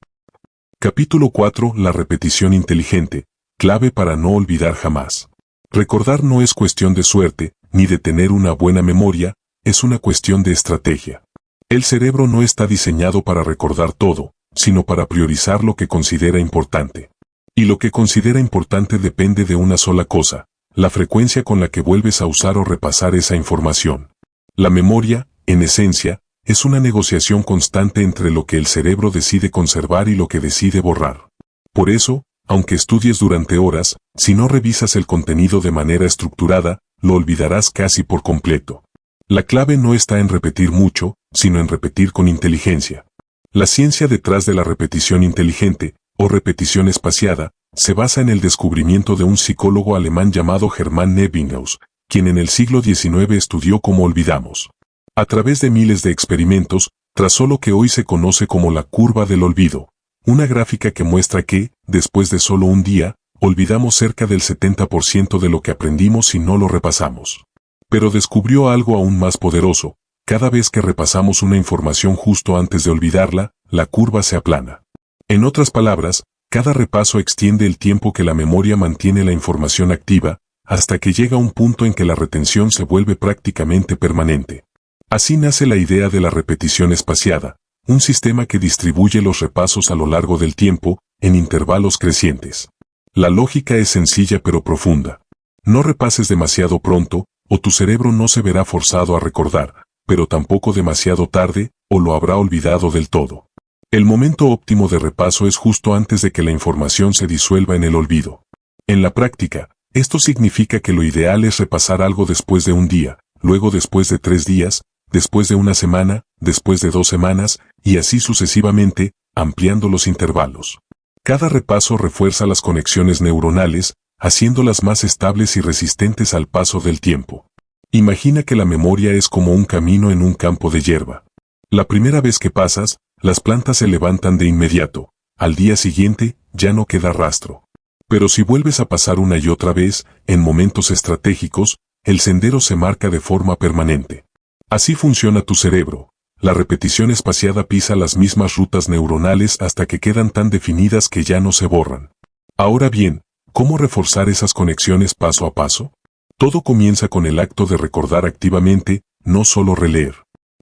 Capítulo 4. La repetición inteligente, clave para no olvidar jamás. Recordar no es cuestión de suerte, ni de tener una buena memoria, es una cuestión de estrategia. El cerebro no está diseñado para recordar todo, sino para priorizar lo que considera importante. Y lo que considera importante depende de una sola cosa, la frecuencia con la que vuelves a usar o repasar esa información. La memoria, en esencia, es una negociación constante entre lo que el cerebro decide conservar y lo que decide borrar. Por eso, aunque estudies durante horas, si no revisas el contenido de manera estructurada, lo olvidarás casi por completo. La clave no está en repetir mucho, sino en repetir con inteligencia. La ciencia detrás de la repetición inteligente, o repetición espaciada, se basa en el descubrimiento de un psicólogo alemán llamado Hermann Ebbinghaus, quien en el siglo XIX estudió cómo olvidamos. A través de miles de experimentos, trazó lo que hoy se conoce como la curva del olvido, una gráfica que muestra que, después de solo un día, olvidamos cerca del 70% de lo que aprendimos si no lo repasamos. Pero descubrió algo aún más poderoso: cada vez que repasamos una información justo antes de olvidarla, la curva se aplana. En otras palabras, cada repaso extiende el tiempo que la memoria mantiene la información activa, hasta que llega un punto en que la retención se vuelve prácticamente permanente. Así nace la idea de la repetición espaciada, un sistema que distribuye los repasos a lo largo del tiempo, en intervalos crecientes. La lógica es sencilla pero profunda. No repases demasiado pronto, o tu cerebro no se verá forzado a recordar, pero tampoco demasiado tarde, o lo habrá olvidado del todo. El momento óptimo de repaso es justo antes de que la información se disuelva en el olvido. En la práctica, esto significa que lo ideal es repasar algo después de un día, luego después de 3 días, después de una semana, después de 2 semanas, y así sucesivamente, ampliando los intervalos. Cada repaso refuerza las conexiones neuronales, haciéndolas más estables y resistentes al paso del tiempo. Imagina que la memoria es como un camino en un campo de hierba. La primera vez que pasas, las plantas se levantan de inmediato. Al día siguiente, ya no queda rastro. Pero si vuelves a pasar una y otra vez, en momentos estratégicos, el sendero se marca de forma permanente. Así funciona tu cerebro. La repetición espaciada pisa las mismas rutas neuronales hasta que quedan tan definidas que ya no se borran. Ahora bien, ¿cómo reforzar esas conexiones paso a paso? Todo comienza con el acto de recordar activamente, no solo releer.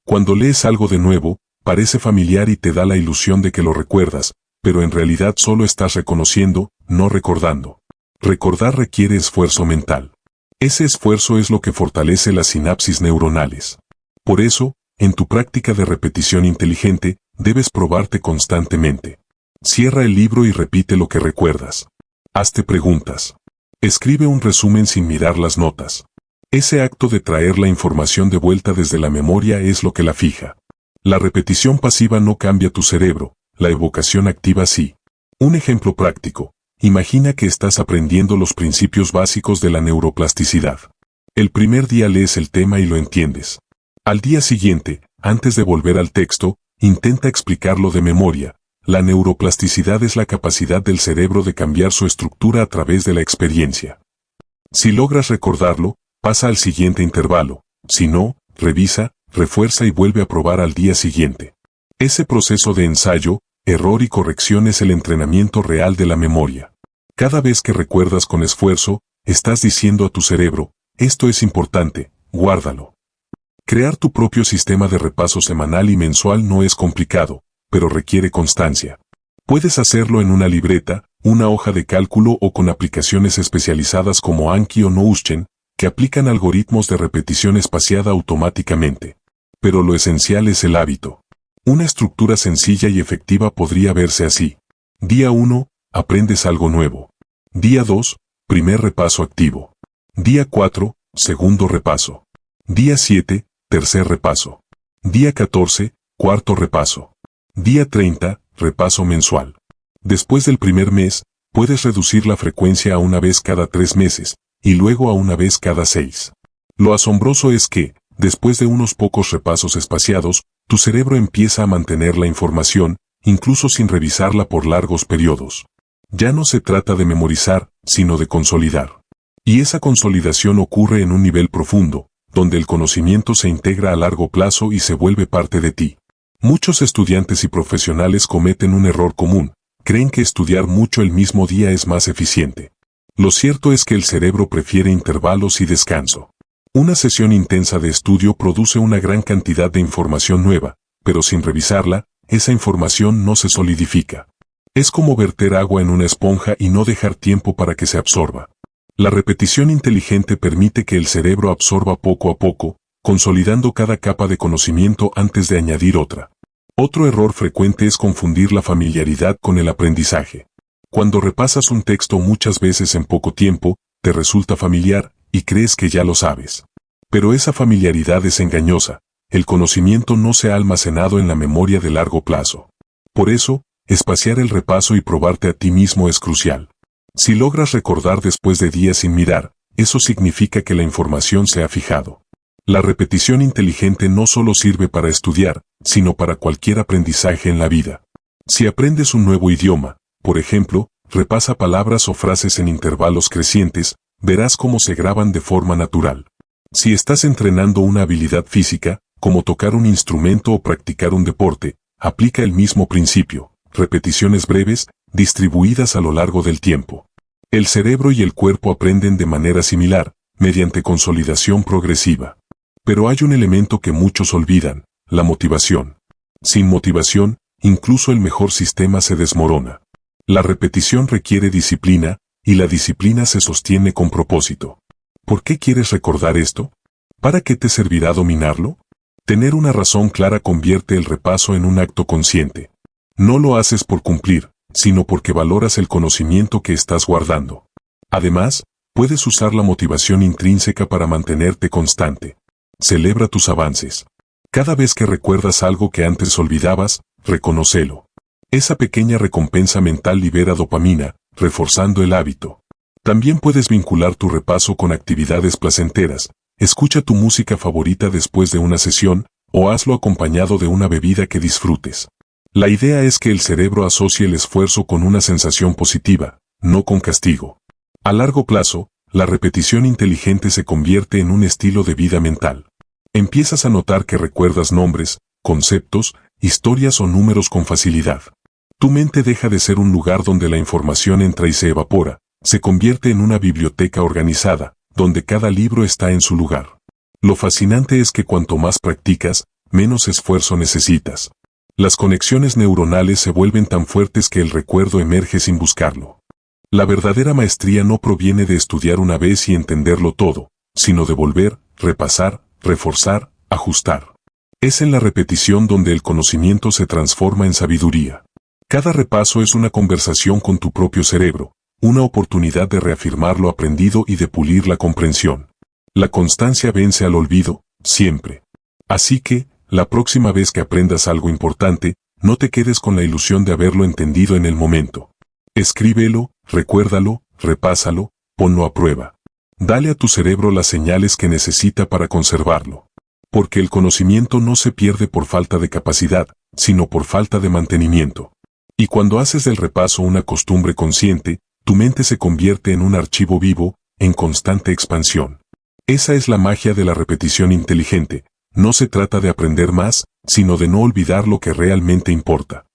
Cuando lees algo de nuevo, parece familiar y te da la ilusión de que lo recuerdas, pero en realidad solo estás reconociendo, no recordando. Recordar requiere esfuerzo mental. Ese esfuerzo es lo que fortalece las sinapsis neuronales. Por eso, en tu práctica de repetición inteligente, debes probarte constantemente. Cierra el libro y repite lo que recuerdas. Hazte preguntas. Escribe un resumen sin mirar las notas. Ese acto de traer la información de vuelta desde la memoria es lo que la fija. La repetición pasiva no cambia tu cerebro, la evocación activa sí. Un ejemplo práctico. Imagina que estás aprendiendo los principios básicos de la neuroplasticidad. El primer día lees el tema y lo entiendes. Al día siguiente, antes de volver al texto, intenta explicarlo de memoria. La neuroplasticidad es la capacidad del cerebro de cambiar su estructura a través de la experiencia. Si logras recordarlo, pasa al siguiente intervalo. Si no, revisa, refuerza y vuelve a probar al día siguiente. Ese proceso de ensayo, error y corrección es el entrenamiento real de la memoria. Cada vez que recuerdas con esfuerzo, estás diciendo a tu cerebro: esto es importante, guárdalo. Crear tu propio sistema de repaso semanal y mensual no es complicado, pero requiere constancia. Puedes hacerlo en una libreta, una hoja de cálculo o con aplicaciones especializadas como Anki o Notion, que aplican algoritmos de repetición espaciada automáticamente. Pero lo esencial es el hábito. Una estructura sencilla y efectiva podría verse así. Día 1, aprendes algo nuevo. Día 2, primer repaso activo. Día 4, segundo repaso. Día 7, tercer repaso. Día 14, cuarto repaso. Día 30, repaso mensual. Después del primer mes, puedes reducir la frecuencia a una vez cada 3 meses, y luego a una vez cada 6. Lo asombroso es que, después de unos pocos repasos espaciados, tu cerebro empieza a mantener la información, incluso sin revisarla por largos periodos. Ya no se trata de memorizar, sino de consolidar. Y esa consolidación ocurre en un nivel profundo, donde el conocimiento se integra a largo plazo y se vuelve parte de ti. Muchos estudiantes y profesionales cometen un error común: creen que estudiar mucho el mismo día es más eficiente. Lo cierto es que el cerebro prefiere intervalos y descanso. Una sesión intensa de estudio produce una gran cantidad de información nueva, pero sin revisarla, esa información no se solidifica. Es como verter agua en una esponja y no dejar tiempo para que se absorba. La repetición inteligente permite que el cerebro absorba poco a poco, consolidando cada capa de conocimiento antes de añadir otra. Otro error frecuente es confundir la familiaridad con el aprendizaje. Cuando repasas un texto muchas veces en poco tiempo, te resulta familiar y crees que ya lo sabes. Pero esa familiaridad es engañosa. El conocimiento no se ha almacenado en la memoria de largo plazo. Por eso, espaciar el repaso y probarte a ti mismo es crucial. Si logras recordar después de días sin mirar, eso significa que la información se ha fijado. La repetición inteligente no solo sirve para estudiar, sino para cualquier aprendizaje en la vida. Si aprendes un nuevo idioma, por ejemplo, repasa palabras o frases en intervalos crecientes, verás cómo se graban de forma natural. Si estás entrenando una habilidad física, como tocar un instrumento o practicar un deporte, aplica el mismo principio, repeticiones breves, distribuidas a lo largo del tiempo. El cerebro y el cuerpo aprenden de manera similar, mediante consolidación progresiva. Pero hay un elemento que muchos olvidan, la motivación. Sin motivación, incluso el mejor sistema se desmorona. La repetición requiere disciplina, y la disciplina se sostiene con propósito. ¿Por qué quieres recordar esto? ¿Para qué te servirá dominarlo? Tener una razón clara convierte el repaso en un acto consciente. No lo haces por cumplir, sino porque valoras el conocimiento que estás guardando. Además, puedes usar la motivación intrínseca para mantenerte constante. Celebra tus avances. Cada vez que recuerdas algo que antes olvidabas, reconócelo. Esa pequeña recompensa mental libera dopamina, reforzando el hábito. También puedes vincular tu repaso con actividades placenteras. Escucha tu música favorita después de una sesión, o hazlo acompañado de una bebida que disfrutes. La idea es que el cerebro asocie el esfuerzo con una sensación positiva, no con castigo. A largo plazo, la repetición inteligente se convierte en un estilo de vida mental. Empiezas a notar que recuerdas nombres, conceptos, historias o números con facilidad. Tu mente deja de ser un lugar donde la información entra y se evapora, se convierte en una biblioteca organizada, donde cada libro está en su lugar. Lo fascinante es que cuanto más practicas, menos esfuerzo necesitas. Las conexiones neuronales se vuelven tan fuertes que el recuerdo emerge sin buscarlo. La verdadera maestría no proviene de estudiar una vez y entenderlo todo, sino de volver, repasar, reforzar, ajustar. Es en la repetición donde el conocimiento se transforma en sabiduría. Cada repaso es una conversación con tu propio cerebro, una oportunidad de reafirmar lo aprendido y de pulir la comprensión. La constancia vence al olvido, siempre. Así que, la próxima vez que aprendas algo importante, no te quedes con la ilusión de haberlo entendido en el momento. Escríbelo, recuérdalo, repásalo, ponlo a prueba. Dale a tu cerebro las señales que necesita para conservarlo. Porque el conocimiento no se pierde por falta de capacidad, sino por falta de mantenimiento. Y cuando haces del repaso una costumbre consciente, tu mente se convierte en un archivo vivo, en constante expansión. Esa es la magia de la repetición inteligente. No se trata de aprender más, sino de no olvidar lo que realmente importa.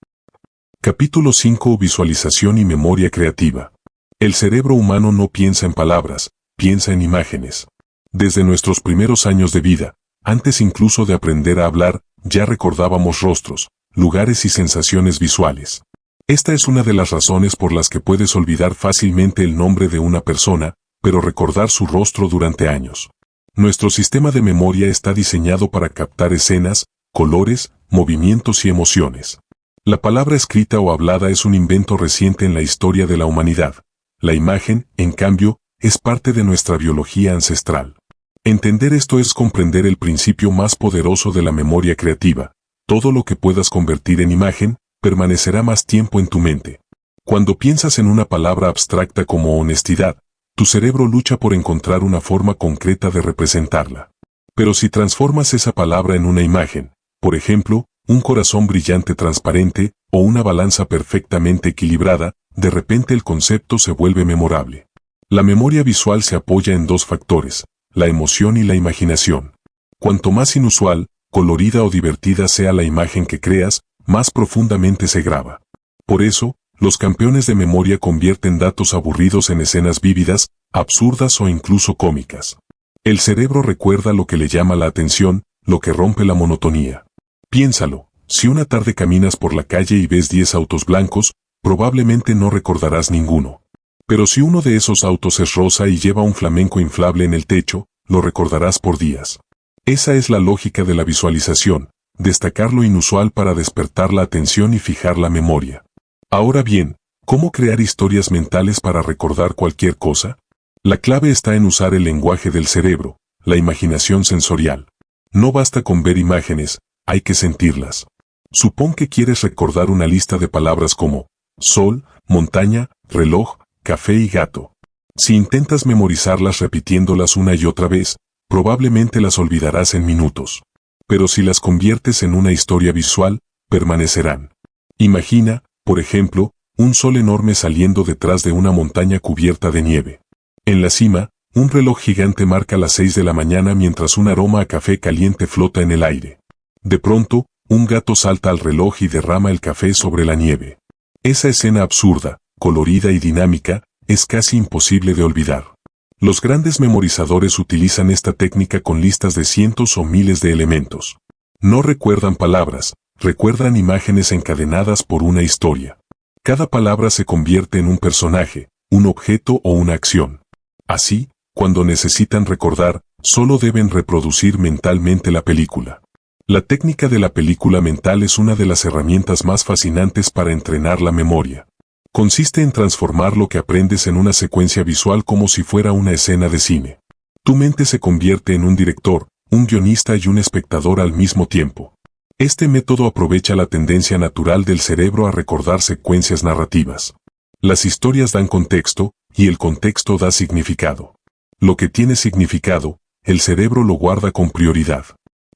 Capítulo 5. Visualización y memoria creativa. El cerebro humano no piensa en palabras, piensa en imágenes. Desde nuestros primeros años de vida, antes incluso de aprender a hablar, ya recordábamos rostros, lugares y sensaciones visuales. Esta es una de las razones por las que puedes olvidar fácilmente el nombre de una persona, pero recordar su rostro durante años. Nuestro sistema de memoria está diseñado para captar escenas, colores, movimientos y emociones. La palabra escrita o hablada es un invento reciente en la historia de la humanidad. La imagen, en cambio, es parte de nuestra biología ancestral. Entender esto es comprender el principio más poderoso de la memoria creativa. Todo lo que puedas convertir en imagen, permanecerá más tiempo en tu mente. Cuando piensas en una palabra abstracta como honestidad, tu cerebro lucha por encontrar una forma concreta de representarla. Pero si transformas esa palabra en una imagen, por ejemplo, un corazón brillante transparente, o una balanza perfectamente equilibrada, de repente el concepto se vuelve memorable. La memoria visual se apoya en dos factores, la emoción y la imaginación. Cuanto más inusual, colorida o divertida sea la imagen que creas, más profundamente se graba. Por eso, los campeones de memoria convierten datos aburridos en escenas vívidas, absurdas o incluso cómicas. El cerebro recuerda lo que le llama la atención, lo que rompe la monotonía. Piénsalo, Si una tarde caminas por la calle y ves 10 autos blancos, probablemente no recordarás ninguno. Pero si uno de esos autos es rosa y lleva un flamenco inflable en el techo, lo recordarás por días. Esa es la lógica de la visualización, destacar lo inusual para despertar la atención y fijar la memoria. Ahora bien, ¿cómo crear historias mentales para recordar cualquier cosa? La clave está en usar el lenguaje del cerebro, la imaginación sensorial. No basta con ver imágenes, hay que sentirlas. Supón que quieres recordar una lista de palabras como sol, montaña, reloj, café y gato. Si intentas memorizarlas repitiéndolas una y otra vez, probablemente las olvidarás en minutos. Pero si las conviertes en una historia visual, permanecerán. Imagina, por ejemplo, un sol enorme saliendo detrás de una montaña cubierta de nieve. En la cima, un reloj gigante marca las 6 de la mañana mientras un aroma a café caliente flota en el aire. De pronto, un gato salta al reloj y derrama el café sobre la nieve. Esa escena absurda, colorida y dinámica, es casi imposible de olvidar. Los grandes memorizadores utilizan esta técnica con listas de cientos o miles de elementos. No recuerdan palabras, recuerdan imágenes encadenadas por una historia. Cada palabra se convierte en un personaje, un objeto o una acción. Así, cuando necesitan recordar, solo deben reproducir mentalmente la película. La técnica de la película mental es una de las herramientas más fascinantes para entrenar la memoria. Consiste en transformar lo que aprendes en una secuencia visual como si fuera una escena de cine. Tu mente se convierte en un director, un guionista y un espectador al mismo tiempo. Este método aprovecha la tendencia natural del cerebro a recordar secuencias narrativas. Las historias dan contexto, y el contexto da significado. Lo que tiene significado, el cerebro lo guarda con prioridad.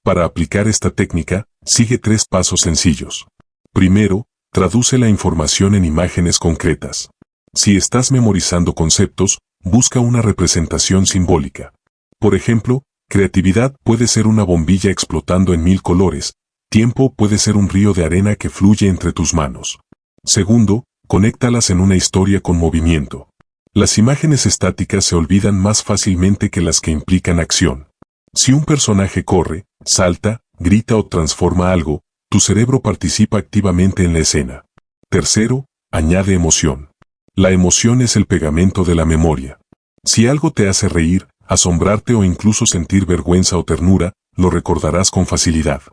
Para aplicar esta técnica, sigue 3 pasos sencillos. Primero, traduce la información en imágenes concretas. Si estás memorizando conceptos, busca una representación simbólica. Por ejemplo, creatividad puede ser una bombilla explotando en 1000 colores, tiempo puede ser un río de arena que fluye entre tus manos. Segundo, conéctalas en una historia con movimiento. Las imágenes estáticas se olvidan más fácilmente que las que implican acción. Si un personaje corre, salta, grita o transforma algo, tu cerebro participa activamente en la escena. Tercero, añade emoción. La emoción es el pegamento de la memoria. Si algo te hace reír, asombrarte o incluso sentir vergüenza o ternura, lo recordarás con facilidad.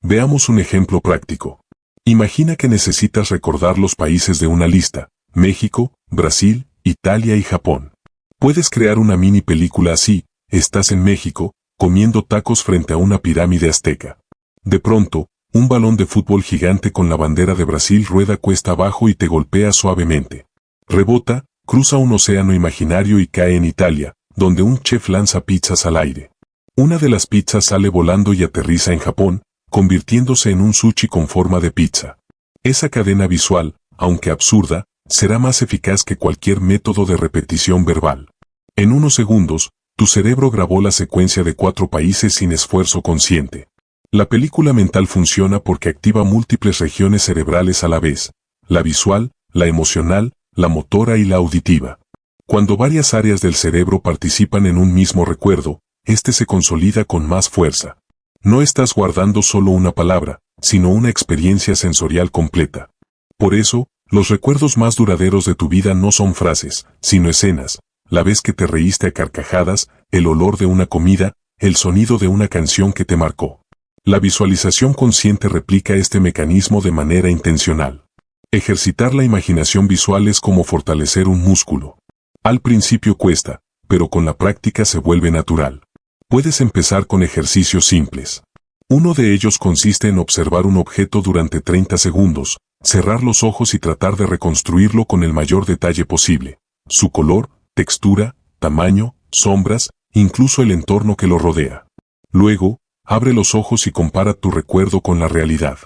Veamos un ejemplo práctico. Imagina que necesitas recordar los países de una lista: México, Brasil, Italia y Japón. Puedes crear una mini película así: estás en México, comiendo tacos frente a una pirámide azteca. De pronto, un balón de fútbol gigante con la bandera de Brasil rueda cuesta abajo y te golpea suavemente. Rebota, cruza un océano imaginario y cae en Italia, donde un chef lanza pizzas al aire. Una de las pizzas sale volando y aterriza en Japón, convirtiéndose en un sushi con forma de pizza. Esa cadena visual, aunque absurda, será más eficaz que cualquier método de repetición verbal. En unos segundos, tu cerebro grabó la secuencia de 4 países sin esfuerzo consciente. La película mental funciona porque activa múltiples regiones cerebrales a la vez: la visual, la emocional, la motora y la auditiva. Cuando varias áreas del cerebro participan en un mismo recuerdo, este se consolida con más fuerza. No estás guardando solo una palabra, sino una experiencia sensorial completa. Por eso, los recuerdos más duraderos de tu vida no son frases, sino escenas: la vez que te reíste a carcajadas, el olor de una comida, el sonido de una canción que te marcó. La visualización consciente replica este mecanismo de manera intencional. Ejercitar la imaginación visual es como fortalecer un músculo. Al principio cuesta, pero con la práctica se vuelve natural. Puedes empezar con ejercicios simples. Uno de ellos consiste en observar un objeto durante 30 segundos, cerrar los ojos y tratar de reconstruirlo con el mayor detalle posible: su color, textura, tamaño, sombras, incluso el entorno que lo rodea. Luego, abre los ojos y compara tu recuerdo con la realidad.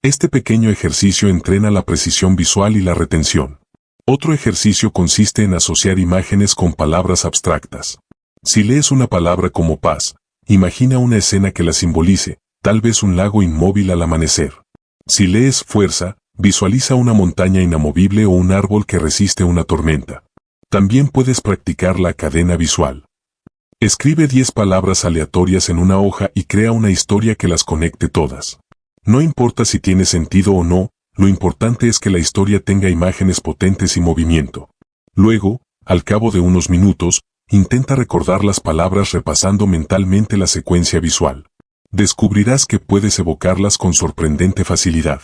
Este pequeño ejercicio entrena la precisión visual y la retención. Otro ejercicio consiste en asociar imágenes con palabras abstractas. Si lees una palabra como paz, imagina una escena que la simbolice, tal vez un lago inmóvil al amanecer. Si lees fuerza, visualiza una montaña inamovible o un árbol que resiste una tormenta. También puedes practicar la cadena visual. Escribe 10 palabras aleatorias en una hoja y crea una historia que las conecte todas. No importa si tiene sentido o no, lo importante es que la historia tenga imágenes potentes y movimiento. Luego, al cabo de unos minutos, intenta recordar las palabras repasando mentalmente la secuencia visual. Descubrirás que puedes evocarlas con sorprendente facilidad.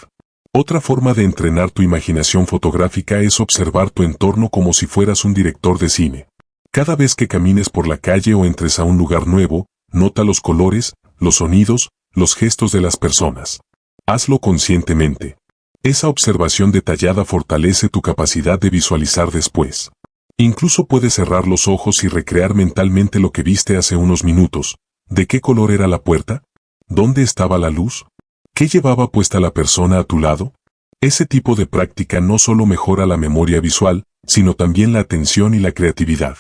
Otra forma de entrenar tu imaginación fotográfica es observar tu entorno como si fueras un director de cine. Cada vez que camines por la calle o entres a un lugar nuevo, nota los colores, los sonidos, los gestos de las personas. Hazlo conscientemente. Esa observación detallada fortalece tu capacidad de visualizar después. Incluso puedes cerrar los ojos y recrear mentalmente lo que viste hace unos minutos. ¿De qué color era la puerta? ¿Dónde estaba la luz? ¿Qué llevaba puesta la persona a tu lado? Ese tipo de práctica no solo mejora la memoria visual, sino también la atención y la creatividad.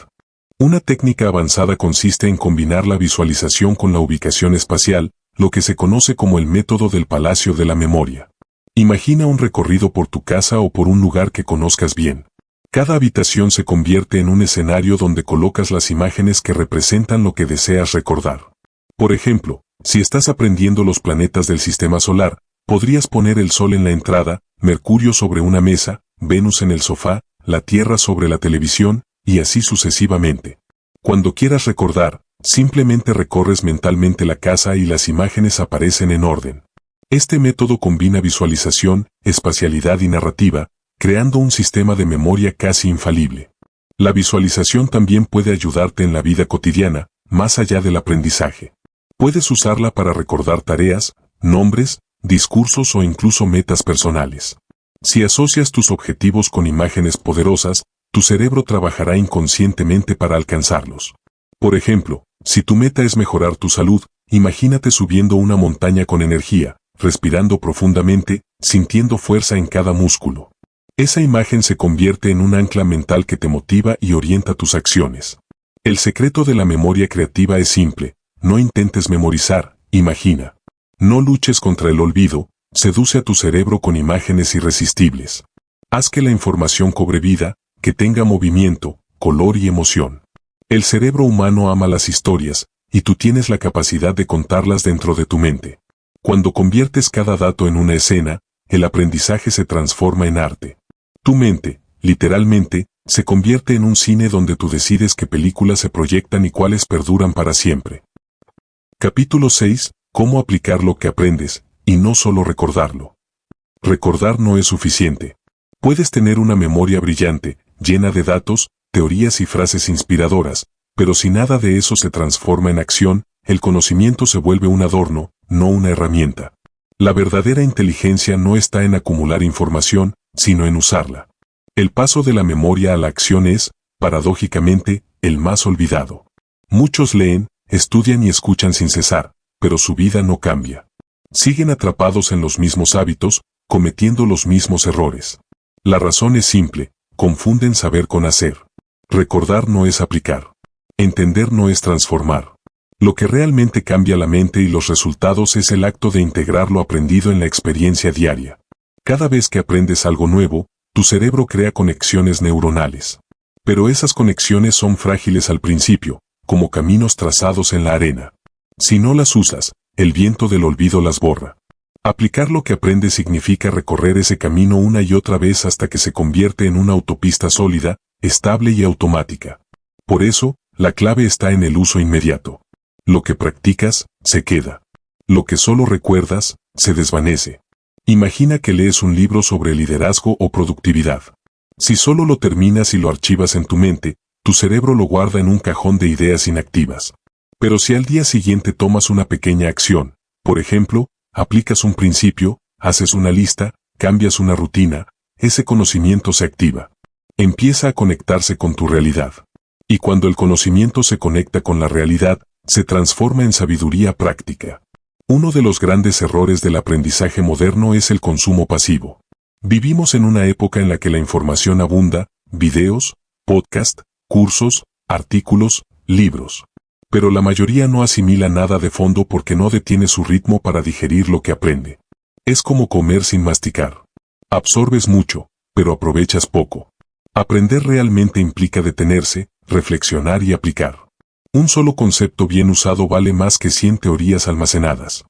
Una técnica avanzada consiste en combinar la visualización con la ubicación espacial, lo que se conoce como el método del palacio de la memoria. Imagina un recorrido por tu casa o por un lugar que conozcas bien. Cada habitación se convierte en un escenario donde colocas las imágenes que representan lo que deseas recordar. Por ejemplo, si estás aprendiendo los planetas del sistema solar, podrías poner el Sol en la entrada, Mercurio sobre una mesa, Venus en el sofá, la Tierra sobre la televisión, y así sucesivamente. Cuando quieras recordar, simplemente recorres mentalmente la casa y las imágenes aparecen en orden. Este método combina visualización, espacialidad y narrativa, creando un sistema de memoria casi infalible. La visualización también puede ayudarte en la vida cotidiana, más allá del aprendizaje. Puedes usarla para recordar tareas, nombres, discursos o incluso metas personales. Si asocias tus objetivos con imágenes poderosas, tu cerebro trabajará inconscientemente para alcanzarlos. Por ejemplo, si tu meta es mejorar tu salud, imagínate subiendo una montaña con energía, respirando profundamente, sintiendo fuerza en cada músculo. Esa imagen se convierte en un ancla mental que te motiva y orienta tus acciones. El secreto de la memoria creativa es simple: no intentes memorizar, imagina. No luches contra el olvido, seduce a tu cerebro con imágenes irresistibles. Haz que la información cobre vida, que tenga movimiento, color y emoción. El cerebro humano ama las historias, y tú tienes la capacidad de contarlas dentro de tu mente. Cuando conviertes cada dato en una escena, el aprendizaje se transforma en arte. Tu mente, literalmente, se convierte en un cine donde tú decides qué películas se proyectan y cuáles perduran para siempre. Capítulo 6. Cómo aplicar lo que aprendes, y no solo recordarlo. Recordar no es suficiente. Puedes tener una memoria brillante, llena de datos, teorías y frases inspiradoras, pero si nada de eso se transforma en acción, el conocimiento se vuelve un adorno, no una herramienta. La verdadera inteligencia no está en acumular información, sino en usarla. El paso de la memoria a la acción es, paradójicamente, el más olvidado. Muchos leen, estudian y escuchan sin cesar, pero su vida no cambia. Siguen atrapados en los mismos hábitos, cometiendo los mismos errores. La razón es simple: confunden saber con hacer. Recordar no es aplicar. Entender no es transformar. Lo que realmente cambia la mente y los resultados es el acto de integrar lo aprendido en la experiencia diaria. Cada vez que aprendes algo nuevo, tu cerebro crea conexiones neuronales. Pero esas conexiones son frágiles al principio, como caminos trazados en la arena. Si no las usas, el viento del olvido las borra. Aplicar lo que aprendes significa recorrer ese camino una y otra vez hasta que se convierte en una autopista sólida, estable y automática. Por eso, la clave está en el uso inmediato. Lo que practicas, se queda. Lo que solo recuerdas, se desvanece. Imagina que lees un libro sobre liderazgo o productividad. Si solo lo terminas y lo archivas en tu mente, tu cerebro lo guarda en un cajón de ideas inactivas. Pero si al día siguiente tomas una pequeña acción, por ejemplo, aplicas un principio, haces una lista, cambias una rutina, ese conocimiento se activa. Empieza a conectarse con tu realidad. Y cuando el conocimiento se conecta con la realidad, se transforma en sabiduría práctica. Uno de los grandes errores del aprendizaje moderno es el consumo pasivo. Vivimos en una época en la que la información abunda: videos, podcast, cursos, artículos, libros. Pero la mayoría no asimila nada de fondo porque no detiene su ritmo para digerir lo que aprende. Es como comer sin masticar. Absorbes mucho, pero aprovechas poco. Aprender realmente implica detenerse, reflexionar y aplicar. Un solo concepto bien usado vale más que 100 teorías almacenadas.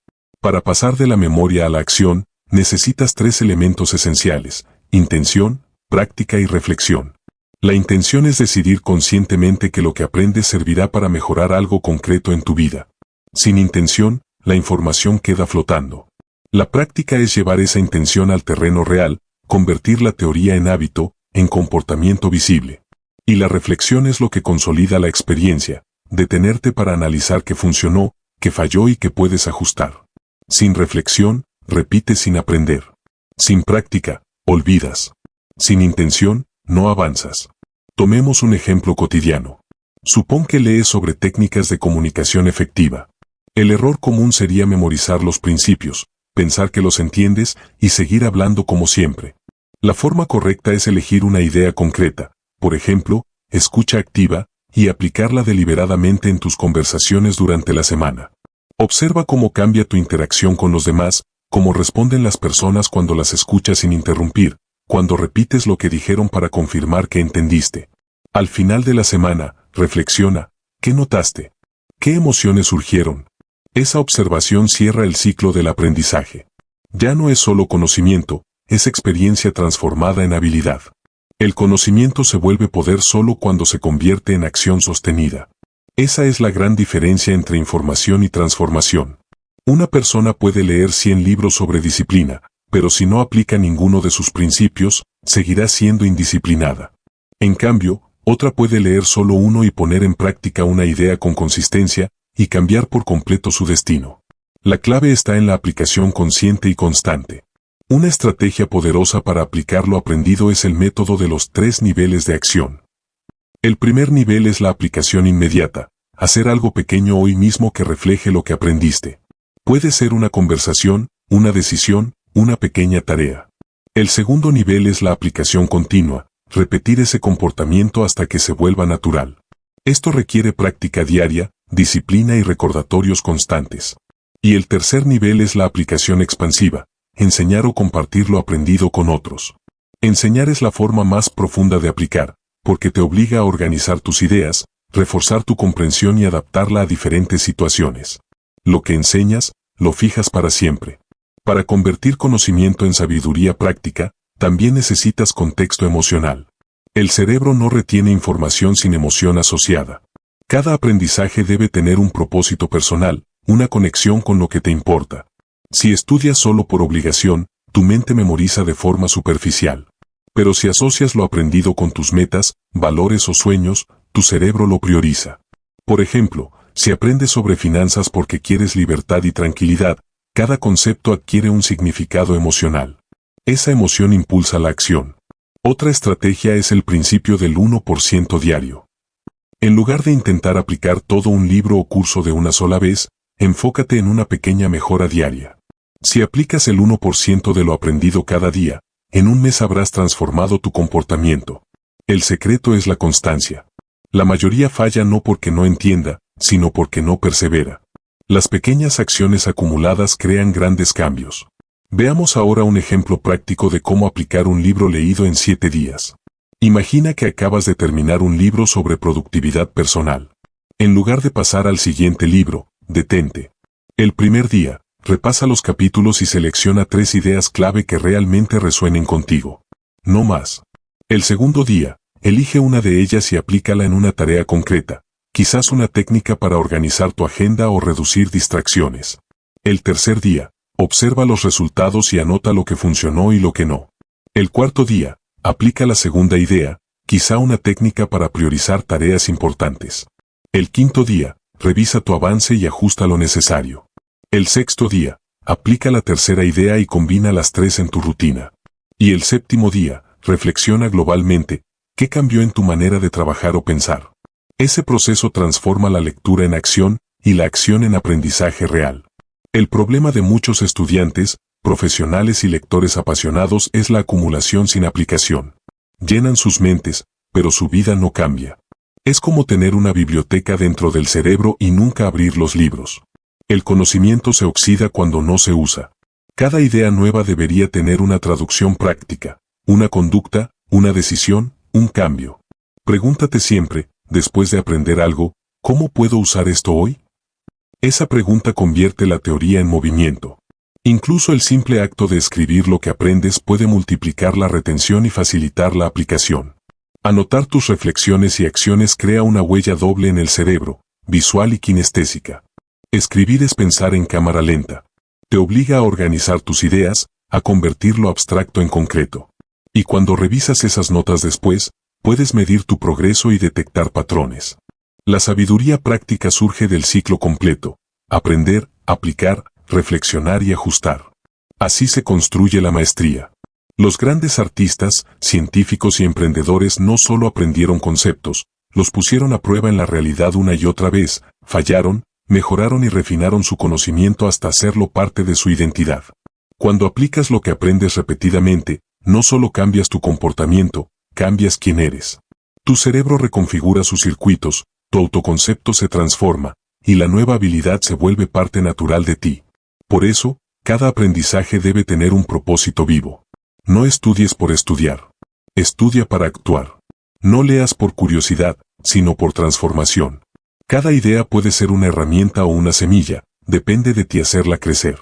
Para pasar de la memoria a la acción, necesitas tres elementos esenciales: intención, práctica y reflexión. La intención es decidir conscientemente que lo que aprendes servirá para mejorar algo concreto en tu vida. Sin intención, la información queda flotando. La práctica es llevar esa intención al terreno real, convertir la teoría en hábito, en comportamiento visible. Y la reflexión es lo que consolida la experiencia, detenerte para analizar qué funcionó, qué falló y qué puedes ajustar. Sin reflexión, repites sin aprender. Sin práctica, olvidas. Sin intención, no avanzas. Tomemos un ejemplo cotidiano. Supón que lees sobre técnicas de comunicación efectiva. El error común sería memorizar los principios, pensar que los entiendes y seguir hablando como siempre. La forma correcta es elegir una idea concreta, por ejemplo, escucha activa, y aplicarla deliberadamente en tus conversaciones durante la semana. Observa cómo cambia tu interacción con los demás, cómo responden las personas cuando las escuchas sin interrumpir, cuando repites lo que dijeron para confirmar que entendiste. Al final de la semana, reflexiona, ¿qué notaste? ¿Qué emociones surgieron? Esa observación cierra el ciclo del aprendizaje. Ya no es solo conocimiento, es experiencia transformada en habilidad. El conocimiento se vuelve poder solo cuando se convierte en acción sostenida. Esa es la gran diferencia entre información y transformación. Una persona puede leer 100 libros sobre disciplina, pero si no aplica ninguno de sus principios, seguirá siendo indisciplinada. En cambio, otra puede leer solo uno y poner en práctica una idea con consistencia, y cambiar por completo su destino. La clave está en la aplicación consciente y constante. Una estrategia poderosa para aplicar lo aprendido es el método de los 3 niveles de acción. El primer nivel es la aplicación inmediata, hacer algo pequeño hoy mismo que refleje lo que aprendiste. Puede ser una conversación, una decisión, una pequeña tarea. El segundo nivel es la aplicación continua, repetir ese comportamiento hasta que se vuelva natural. Esto requiere práctica diaria, disciplina y recordatorios constantes. Y el tercer nivel es la aplicación expansiva, enseñar o compartir lo aprendido con otros. Enseñar es la forma más profunda de aplicar, porque te obliga a organizar tus ideas, reforzar tu comprensión y adaptarla a diferentes situaciones. Lo que enseñas, lo fijas para siempre. Para convertir conocimiento en sabiduría práctica, también necesitas contexto emocional. El cerebro no retiene información sin emoción asociada. Cada aprendizaje debe tener un propósito personal, una conexión con lo que te importa. Si estudias solo por obligación, tu mente memoriza de forma superficial. Pero si asocias lo aprendido con tus metas, valores o sueños, tu cerebro lo prioriza. Por ejemplo, si aprendes sobre finanzas porque quieres libertad y tranquilidad, cada concepto adquiere un significado emocional. Esa emoción impulsa la acción. Otra estrategia es el principio del 1% diario. En lugar de intentar aplicar todo un libro o curso de una sola vez, enfócate en una pequeña mejora diaria. Si aplicas el 1% de lo aprendido cada día, en un mes habrás transformado tu comportamiento. El secreto es la constancia. La mayoría falla no porque no entienda, sino porque no persevera. Las pequeñas acciones acumuladas crean grandes cambios. Veamos ahora un ejemplo práctico de cómo aplicar un libro leído en 7 días. Imagina que acabas de terminar un libro sobre productividad personal. En lugar de pasar al siguiente libro, detente. El primer día, repasa los capítulos y selecciona 3 ideas clave que realmente resuenen contigo. No más. El segundo día, elige una de ellas y aplícala en una tarea concreta, quizás una técnica para organizar tu agenda o reducir distracciones. El tercer día, observa los resultados y anota lo que funcionó y lo que no. El cuarto día, aplica la segunda idea, quizá una técnica para priorizar tareas importantes. El quinto día, revisa tu avance y ajusta lo necesario. El sexto día, aplica la tercera idea y combina las 3 en tu rutina. Y el séptimo día, reflexiona globalmente, ¿qué cambió en tu manera de trabajar o pensar? Ese proceso transforma la lectura en acción y la acción en aprendizaje real. El problema de muchos estudiantes, profesionales y lectores apasionados es la acumulación sin aplicación. Llenan sus mentes, pero su vida no cambia. Es como tener una biblioteca dentro del cerebro y nunca abrir los libros. El conocimiento se oxida cuando no se usa. Cada idea nueva debería tener una traducción práctica, una conducta, una decisión, un cambio. Pregúntate siempre, después de aprender algo, ¿cómo puedo usar esto hoy? Esa pregunta convierte la teoría en movimiento. Incluso el simple acto de escribir lo que aprendes puede multiplicar la retención y facilitar la aplicación. Anotar tus reflexiones y acciones crea una huella doble en el cerebro, visual y kinestésica. Escribir es pensar en cámara lenta. Te obliga a organizar tus ideas, a convertir lo abstracto en concreto. Y cuando revisas esas notas después, puedes medir tu progreso y detectar patrones. La sabiduría práctica surge del ciclo completo: aprender, aplicar, reflexionar y ajustar. Así se construye la maestría. Los grandes artistas, científicos y emprendedores no solo aprendieron conceptos, los pusieron a prueba en la realidad una y otra vez, fallaron, mejoraron y refinaron su conocimiento hasta hacerlo parte de su identidad. Cuando aplicas lo que aprendes repetidamente, no solo cambias tu comportamiento, cambias quién eres. Tu cerebro reconfigura sus circuitos, tu autoconcepto se transforma, y la nueva habilidad se vuelve parte natural de ti. Por eso, cada aprendizaje debe tener un propósito vivo. No estudies por estudiar. Estudia para actuar. No leas por curiosidad, sino por transformación. Cada idea puede ser una herramienta o una semilla, depende de ti hacerla crecer.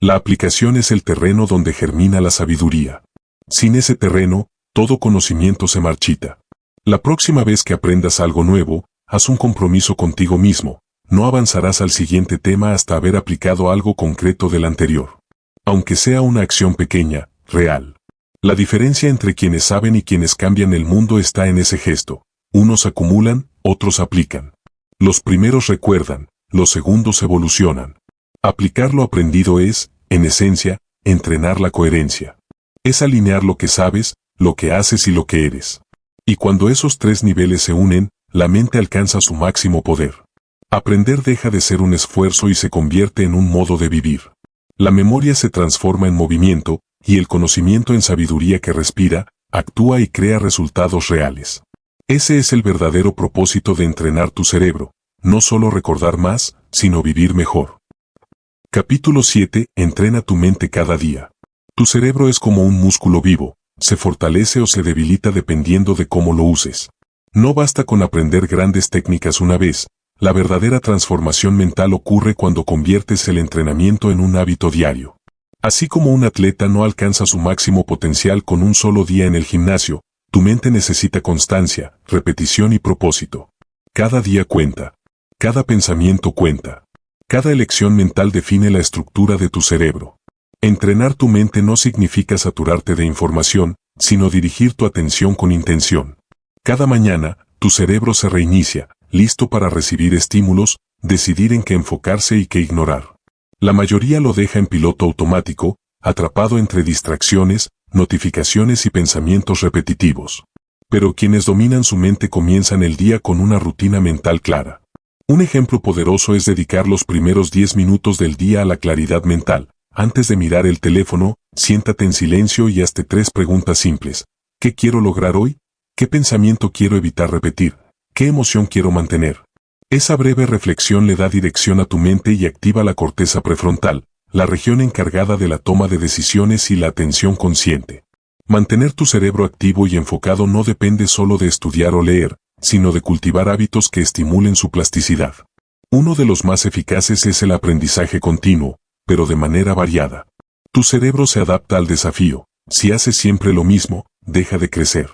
La aplicación es el terreno donde germina la sabiduría. Sin ese terreno, todo conocimiento se marchita. La próxima vez que aprendas algo nuevo, haz un compromiso contigo mismo. No avanzarás al siguiente tema hasta haber aplicado algo concreto del anterior. Aunque sea una acción pequeña, real. La diferencia entre quienes saben y quienes cambian el mundo está en ese gesto. Unos acumulan, otros aplican. Los primeros recuerdan, los segundos evolucionan. Aplicar lo aprendido es, en esencia, entrenar la coherencia. Es alinear lo que sabes, lo que haces y lo que eres. Y cuando esos tres niveles se unen, la mente alcanza su máximo poder. Aprender deja de ser un esfuerzo y se convierte en un modo de vivir. La memoria se transforma en movimiento, y el conocimiento en sabiduría que respira, actúa y crea resultados reales. Ese es el verdadero propósito de entrenar tu cerebro, no solo recordar más, sino vivir mejor. Capítulo 7. Entrena tu mente cada día. Tu cerebro es como un músculo vivo, se fortalece o se debilita dependiendo de cómo lo uses. No basta con aprender grandes técnicas una vez, la verdadera transformación mental ocurre cuando conviertes el entrenamiento en un hábito diario. Así como un atleta no alcanza su máximo potencial con un solo día en el gimnasio, tu mente necesita constancia, repetición y propósito. Cada día cuenta. Cada pensamiento cuenta. Cada elección mental define la estructura de tu cerebro. Entrenar tu mente no significa saturarte de información, sino dirigir tu atención con intención. Cada mañana, tu cerebro se reinicia, listo para recibir estímulos, decidir en qué enfocarse y qué ignorar. La mayoría lo deja en piloto automático, atrapado entre distracciones, notificaciones y pensamientos repetitivos. Pero quienes dominan su mente comienzan el día con una rutina mental clara. Un ejemplo poderoso es dedicar los primeros 10 minutos del día a la claridad mental. Antes de mirar el teléfono, siéntate en silencio y hazte 3 preguntas simples. ¿Qué quiero lograr hoy? ¿Qué pensamiento quiero evitar repetir? ¿Qué emoción quiero mantener? Esa breve reflexión le da dirección a tu mente y activa la corteza prefrontal, la región encargada de la toma de decisiones y la atención consciente. Mantener tu cerebro activo y enfocado no depende solo de estudiar o leer, sino de cultivar hábitos que estimulen su plasticidad. Uno de los más eficaces es el aprendizaje continuo, pero de manera variada. Tu cerebro se adapta al desafío. Si haces siempre lo mismo, deja de crecer.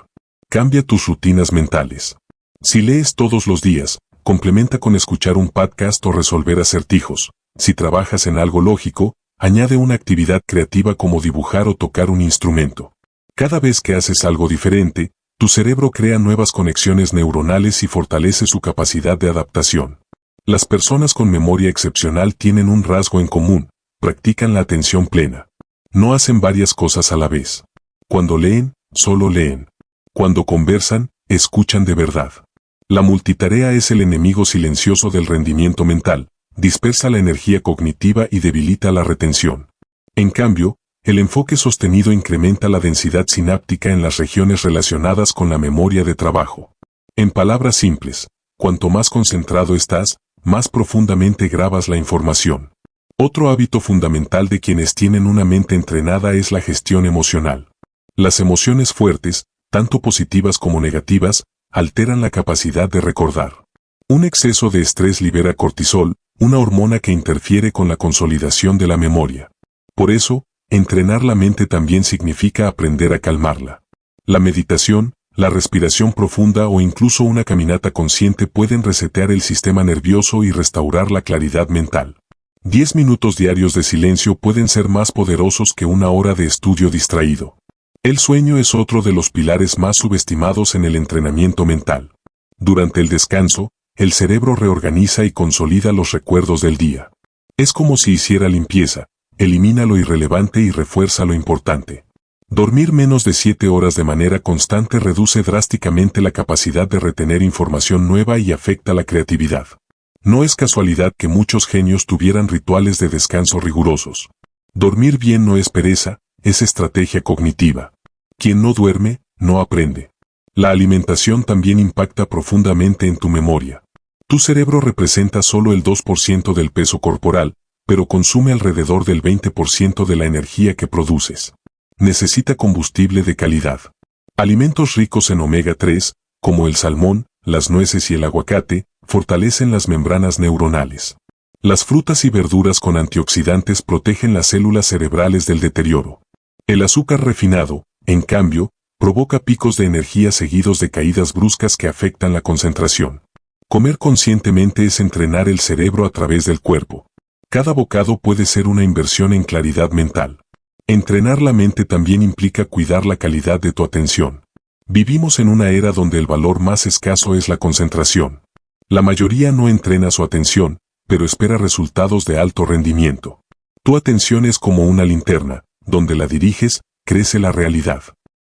Cambia tus rutinas mentales. Si lees todos los días, complementa con escuchar un podcast o resolver acertijos. Si trabajas en algo lógico, añade una actividad creativa como dibujar o tocar un instrumento. Cada vez que haces algo diferente, tu cerebro crea nuevas conexiones neuronales y fortalece su capacidad de adaptación. Las personas con memoria excepcional tienen un rasgo en común: practican la atención plena. No hacen varias cosas a la vez. Cuando leen, solo leen. Cuando conversan, escuchan de verdad. La multitarea es el enemigo silencioso del rendimiento mental, dispersa la energía cognitiva y debilita la retención. En cambio, el enfoque sostenido incrementa la densidad sináptica en las regiones relacionadas con la memoria de trabajo. En palabras simples, cuanto más concentrado estás, más profundamente grabas la información. Otro hábito fundamental de quienes tienen una mente entrenada es la gestión emocional. Las emociones fuertes, tanto positivas como negativas, alteran la capacidad de recordar. Un exceso de estrés libera cortisol, una hormona que interfiere con la consolidación de la memoria. Por eso, entrenar la mente también significa aprender a calmarla. La meditación, la respiración profunda o incluso una caminata consciente pueden resetear el sistema nervioso y restaurar la claridad mental. 10 minutos diarios de silencio pueden ser más poderosos que una hora de estudio distraído. El sueño es otro de los pilares más subestimados en el entrenamiento mental. Durante el descanso, el cerebro reorganiza y consolida los recuerdos del día. Es como si hiciera limpieza, elimina lo irrelevante y refuerza lo importante. Dormir menos de 7 horas de manera constante reduce drásticamente la capacidad de retener información nueva y afecta la creatividad. No es casualidad que muchos genios tuvieran rituales de descanso rigurosos. Dormir bien no es pereza, es estrategia cognitiva. Quien no duerme, no aprende. La alimentación también impacta profundamente en tu memoria. Tu cerebro representa solo el 2% del peso corporal, pero consume alrededor del 20% de la energía que produces. Necesita combustible de calidad. Alimentos ricos en omega 3, como el salmón, las nueces y el aguacate, fortalecen las membranas neuronales. Las frutas y verduras con antioxidantes protegen las células cerebrales del deterioro. El azúcar refinado, en cambio, provoca picos de energía seguidos de caídas bruscas que afectan la concentración. Comer conscientemente es entrenar el cerebro a través del cuerpo. Cada bocado puede ser una inversión en claridad mental. Entrenar la mente también implica cuidar la calidad de tu atención. Vivimos en una era donde el valor más escaso es la concentración. La mayoría no entrena su atención, pero espera resultados de alto rendimiento. Tu atención es como una linterna, donde la diriges, crece la realidad.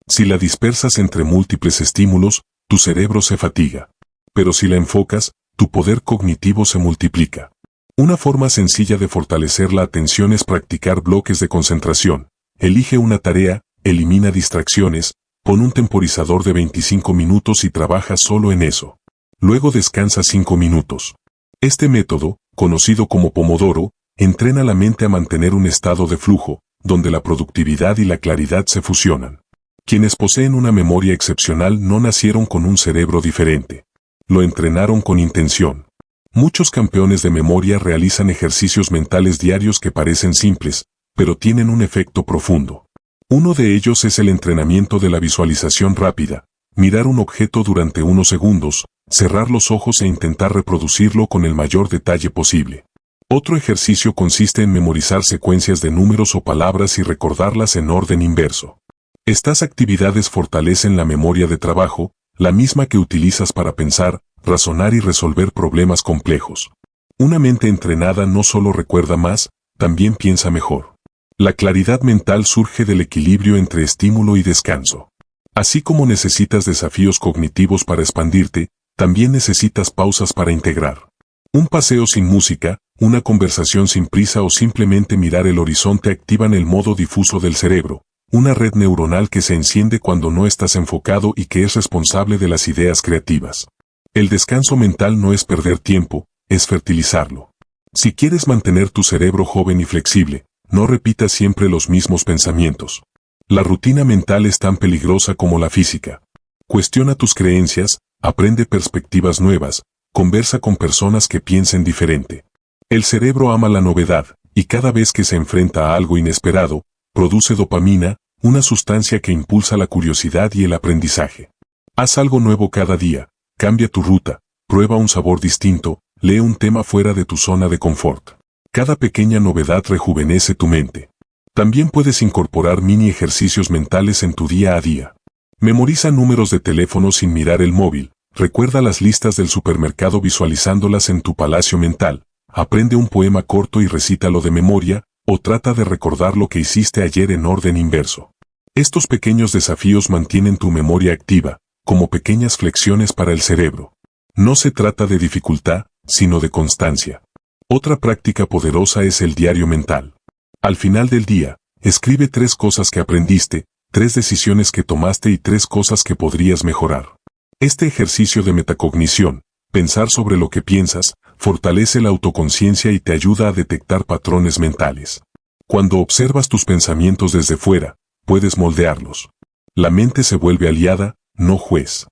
Si la dispersas entre múltiples estímulos, tu cerebro se fatiga. Pero si la enfocas, tu poder cognitivo se multiplica. Una forma sencilla de fortalecer la atención es practicar bloques de concentración. Elige una tarea, elimina distracciones, pon un temporizador de 25 minutos y trabaja solo en eso. Luego descansa 5 minutos. Este método, conocido como Pomodoro, entrena la mente a mantener un estado de flujo, donde la productividad y la claridad se fusionan. Quienes poseen una memoria excepcional no nacieron con un cerebro diferente. Lo entrenaron con intención. Muchos campeones de memoria realizan ejercicios mentales diarios que parecen simples, pero tienen un efecto profundo. Uno de ellos es el entrenamiento de la visualización rápida, mirar un objeto durante unos segundos, cerrar los ojos e intentar reproducirlo con el mayor detalle posible. Otro ejercicio consiste en memorizar secuencias de números o palabras y recordarlas en orden inverso. Estas actividades fortalecen la memoria de trabajo, la misma que utilizas para pensar, razonar y resolver problemas complejos. Una mente entrenada no solo recuerda más, también piensa mejor. La claridad mental surge del equilibrio entre estímulo y descanso. Así como necesitas desafíos cognitivos para expandirte, también necesitas pausas para integrar. Un paseo sin música, una conversación sin prisa o simplemente mirar el horizonte activan el modo difuso del cerebro, una red neuronal que se enciende cuando no estás enfocado y que es responsable de las ideas creativas. El descanso mental no es perder tiempo, es fertilizarlo. Si quieres mantener tu cerebro joven y flexible, no repitas siempre los mismos pensamientos. La rutina mental es tan peligrosa como la física. Cuestiona tus creencias, aprende perspectivas nuevas, conversa con personas que piensen diferente. El cerebro ama la novedad, y cada vez que se enfrenta a algo inesperado, produce dopamina, una sustancia que impulsa la curiosidad y el aprendizaje. Haz algo nuevo cada día, cambia tu ruta, prueba un sabor distinto, lee un tema fuera de tu zona de confort. Cada pequeña novedad rejuvenece tu mente. También puedes incorporar mini ejercicios mentales en tu día a día. Memoriza números de teléfono sin mirar el móvil, recuerda las listas del supermercado visualizándolas en tu palacio mental, aprende un poema corto y recítalo de memoria, o trata de recordar lo que hiciste ayer en orden inverso. Estos pequeños desafíos mantienen tu memoria activa, como pequeñas flexiones para el cerebro. No se trata de dificultad, sino de constancia. Otra práctica poderosa es el diario mental. Al final del día, escribe 3 cosas que aprendiste, 3 decisiones que tomaste y 3 cosas que podrías mejorar. Este ejercicio de metacognición, pensar sobre lo que piensas, fortalece la autoconciencia y te ayuda a detectar patrones mentales. Cuando observas tus pensamientos desde fuera, puedes moldearlos. La mente se vuelve aliada, no juez.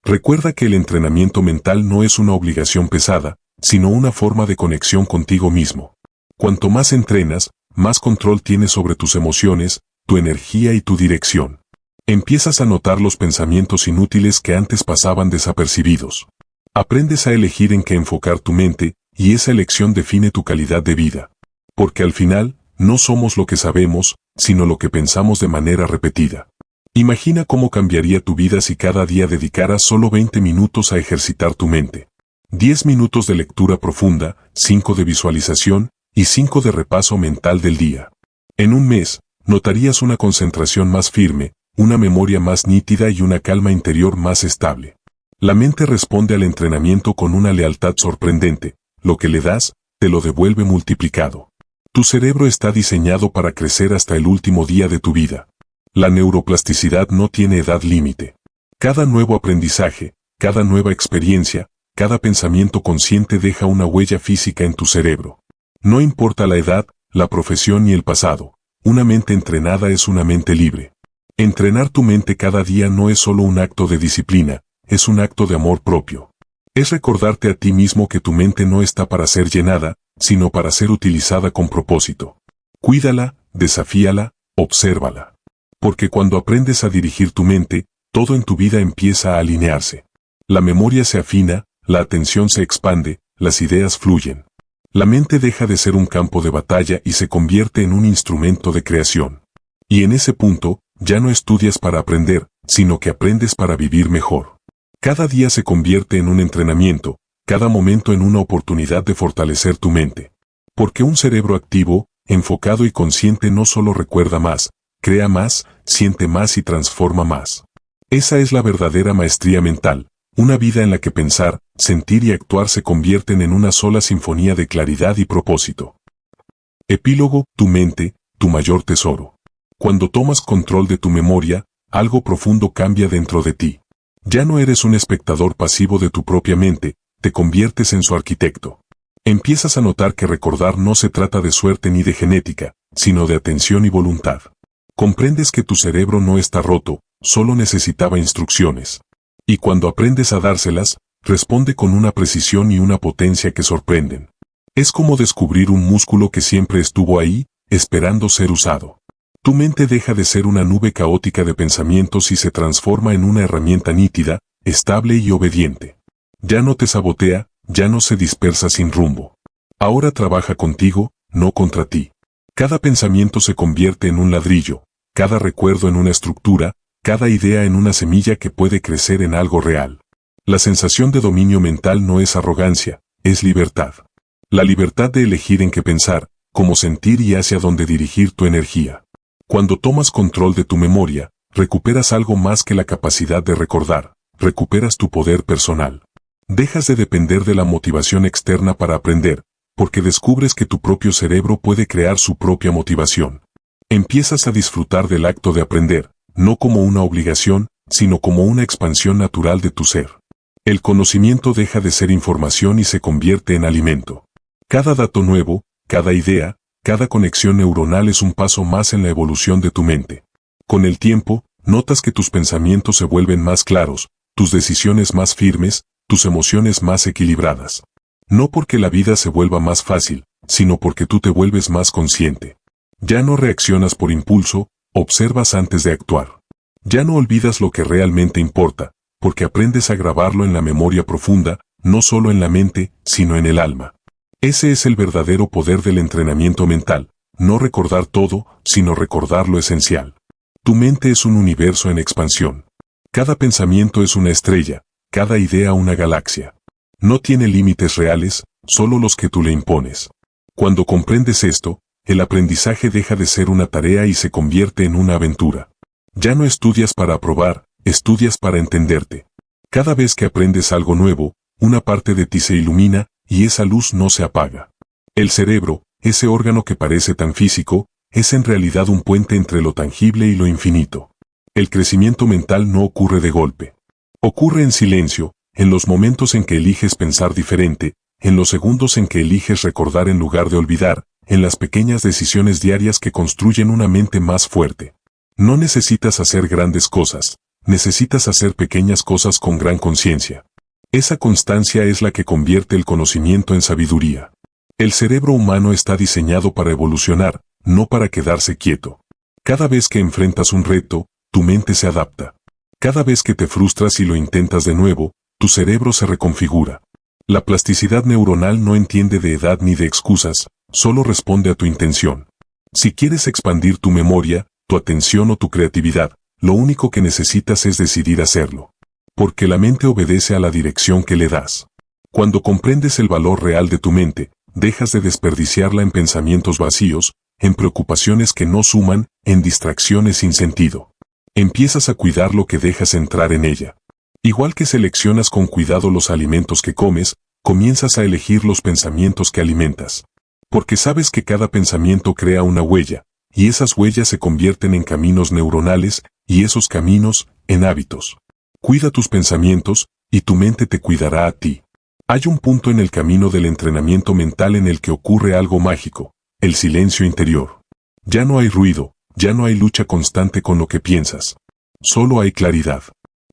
Recuerda que el entrenamiento mental no es una obligación pesada, sino una forma de conexión contigo mismo. Cuanto más entrenas, más control tienes sobre tus emociones, tu energía y tu dirección. Empiezas a notar los pensamientos inútiles que antes pasaban desapercibidos. Aprendes a elegir en qué enfocar tu mente, y esa elección define tu calidad de vida. Porque al final, no somos lo que sabemos, sino lo que pensamos de manera repetida. Imagina cómo cambiaría tu vida si cada día dedicaras solo 20 minutos a ejercitar tu mente. 10 minutos de lectura profunda, 5 de visualización y 5 de repaso mental del día. En un mes, notarías una concentración más firme, una memoria más nítida y una calma interior más estable. La mente responde al entrenamiento con una lealtad sorprendente. Lo que le das, te lo devuelve multiplicado. Tu cerebro está diseñado para crecer hasta el último día de tu vida. La neuroplasticidad no tiene edad límite. Cada nuevo aprendizaje, cada nueva experiencia, cada pensamiento consciente deja una huella física en tu cerebro. No importa la edad, la profesión ni el pasado, una mente entrenada es una mente libre. Entrenar tu mente cada día no es solo un acto de disciplina, es un acto de amor propio. Es recordarte a ti mismo que tu mente no está para ser llenada, sino para ser utilizada con propósito. Cuídala, desafíala, obsérvala. Porque cuando aprendes a dirigir tu mente, todo en tu vida empieza a alinearse. La memoria se afina, la atención se expande, las ideas fluyen. La mente deja de ser un campo de batalla y se convierte en un instrumento de creación. Y en ese punto, ya no estudias para aprender, sino que aprendes para vivir mejor. Cada día se convierte en un entrenamiento, cada momento en una oportunidad de fortalecer tu mente. Porque un cerebro activo, enfocado y consciente no solo recuerda más, crea más, siente más y transforma más. Esa es la verdadera maestría mental, una vida en la que pensar, sentir y actuar se convierten en una sola sinfonía de claridad y propósito. Epílogo, tu mente, tu mayor tesoro. Cuando tomas control de tu memoria, algo profundo cambia dentro de ti. Ya no eres un espectador pasivo de tu propia mente, te conviertes en su arquitecto. Empiezas a notar que recordar no se trata de suerte ni de genética, sino de atención y voluntad. Comprendes que tu cerebro no está roto, solo necesitaba instrucciones. Y cuando aprendes a dárselas, responde con una precisión y una potencia que sorprenden. Es como descubrir un músculo que siempre estuvo ahí, esperando ser usado. Tu mente deja de ser una nube caótica de pensamientos y se transforma en una herramienta nítida, estable y obediente. Ya no te sabotea, ya no se dispersa sin rumbo. Ahora trabaja contigo, no contra ti. Cada pensamiento se convierte en un ladrillo, cada recuerdo en una estructura, cada idea en una semilla que puede crecer en algo real. La sensación de dominio mental no es arrogancia, es libertad. La libertad de elegir en qué pensar, cómo sentir y hacia dónde dirigir tu energía. Cuando tomas control de tu memoria, recuperas algo más que la capacidad de recordar, recuperas tu poder personal. Dejas de depender de la motivación externa para aprender, porque descubres que tu propio cerebro puede crear su propia motivación. Empiezas a disfrutar del acto de aprender, no como una obligación, sino como una expansión natural de tu ser. El conocimiento deja de ser información y se convierte en alimento. Cada dato nuevo, cada idea, cada conexión neuronal es un paso más en la evolución de tu mente. Con el tiempo, notas que tus pensamientos se vuelven más claros, tus decisiones más firmes, tus emociones más equilibradas. No porque la vida se vuelva más fácil, sino porque tú te vuelves más consciente. Ya no reaccionas por impulso, observas antes de actuar. Ya no olvidas lo que realmente importa, porque aprendes a grabarlo en la memoria profunda, no solo en la mente, sino en el alma. Ese es el verdadero poder del entrenamiento mental, no recordar todo, sino recordar lo esencial. Tu mente es un universo en expansión. Cada pensamiento es una estrella, cada idea una galaxia. No tiene límites reales, solo los que tú le impones. Cuando comprendes esto, el aprendizaje deja de ser una tarea y se convierte en una aventura. Ya no estudias para aprobar, estudias para entenderte. Cada vez que aprendes algo nuevo, una parte de ti se ilumina, y esa luz no se apaga. El cerebro, ese órgano que parece tan físico, es en realidad un puente entre lo tangible y lo infinito. El crecimiento mental no ocurre de golpe. Ocurre en silencio, en los momentos en que eliges pensar diferente, en los segundos en que eliges recordar en lugar de olvidar, en las pequeñas decisiones diarias que construyen una mente más fuerte. No necesitas hacer grandes cosas, necesitas hacer pequeñas cosas con gran conciencia. Esa constancia es la que convierte el conocimiento en sabiduría. El cerebro humano está diseñado para evolucionar, no para quedarse quieto. Cada vez que enfrentas un reto, tu mente se adapta. Cada vez que te frustras y lo intentas de nuevo, tu cerebro se reconfigura. La plasticidad neuronal no entiende de edad ni de excusas, solo responde a tu intención. Si quieres expandir tu memoria, tu atención o tu creatividad, lo único que necesitas es decidir hacerlo. Porque la mente obedece a la dirección que le das. Cuando comprendes el valor real de tu mente, dejas de desperdiciarla en pensamientos vacíos, en preocupaciones que no suman, en distracciones sin sentido. Empiezas a cuidar lo que dejas entrar en ella. Igual que seleccionas con cuidado los alimentos que comes, comienzas a elegir los pensamientos que alimentas. Porque sabes que cada pensamiento crea una huella, y esas huellas se convierten en caminos neuronales, y esos caminos, en hábitos. Cuida tus pensamientos, y tu mente te cuidará a ti. Hay un punto en el camino del entrenamiento mental en el que ocurre algo mágico, el silencio interior. Ya no hay ruido, ya no hay lucha constante con lo que piensas. Solo hay claridad.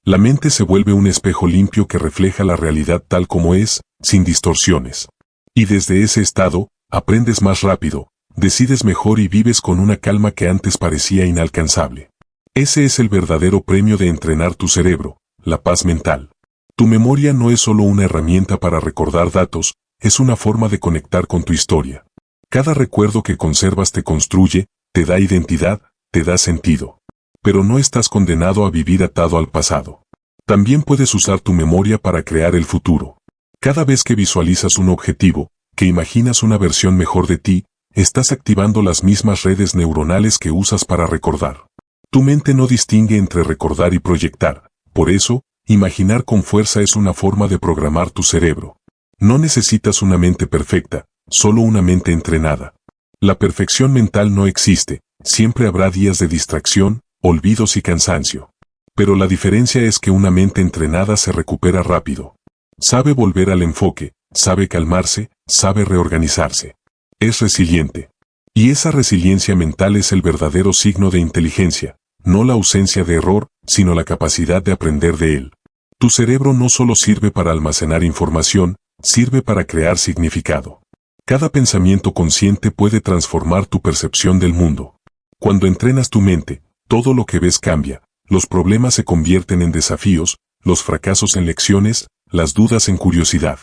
La mente se vuelve un espejo limpio que refleja la realidad tal como es, sin distorsiones. Y desde ese estado, aprendes más rápido, decides mejor y vives con una calma que antes parecía inalcanzable. Ese es el verdadero premio de entrenar tu cerebro, la paz mental. Tu memoria no es solo una herramienta para recordar datos, es una forma de conectar con tu historia. Cada recuerdo que conservas te construye, te da identidad, te da sentido. Pero no estás condenado a vivir atado al pasado. También puedes usar tu memoria para crear el futuro. Cada vez que visualizas un objetivo, que imaginas una versión mejor de ti, estás activando las mismas redes neuronales que usas para recordar. Tu mente no distingue entre recordar y proyectar, por eso, imaginar con fuerza es una forma de programar tu cerebro. No necesitas una mente perfecta, solo una mente entrenada. La perfección mental no existe, siempre habrá días de distracción, olvidos y cansancio. Pero la diferencia es que una mente entrenada se recupera rápido. Sabe volver al enfoque, sabe calmarse, sabe reorganizarse. Es resiliente. Y esa resiliencia mental es el verdadero signo de inteligencia, no la ausencia de error, sino la capacidad de aprender de él. Tu cerebro no solo sirve para almacenar información, sirve para crear significado. Cada pensamiento consciente puede transformar tu percepción del mundo. Cuando entrenas tu mente, todo lo que ves cambia, los problemas se convierten en desafíos, los fracasos en lecciones, las dudas en curiosidad.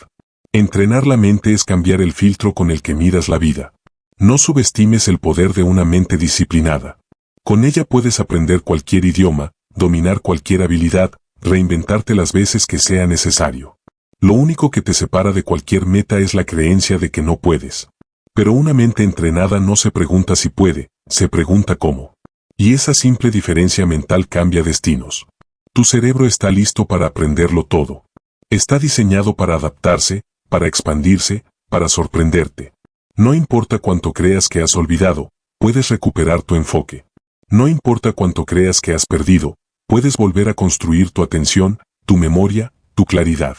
Entrenar la mente es cambiar el filtro con el que miras la vida. No subestimes el poder de una mente disciplinada. Con ella puedes aprender cualquier idioma, dominar cualquier habilidad, reinventarte las veces que sea necesario. Lo único que te separa de cualquier meta es la creencia de que no puedes. Pero una mente entrenada no se pregunta si puede, se pregunta cómo. Y esa simple diferencia mental cambia destinos. Tu cerebro está listo para aprenderlo todo. Está diseñado para adaptarse, para expandirse, para sorprenderte. No importa cuánto creas que has olvidado, puedes recuperar tu enfoque. No importa cuánto creas que has perdido, puedes volver a construir tu atención, tu memoria, tu claridad.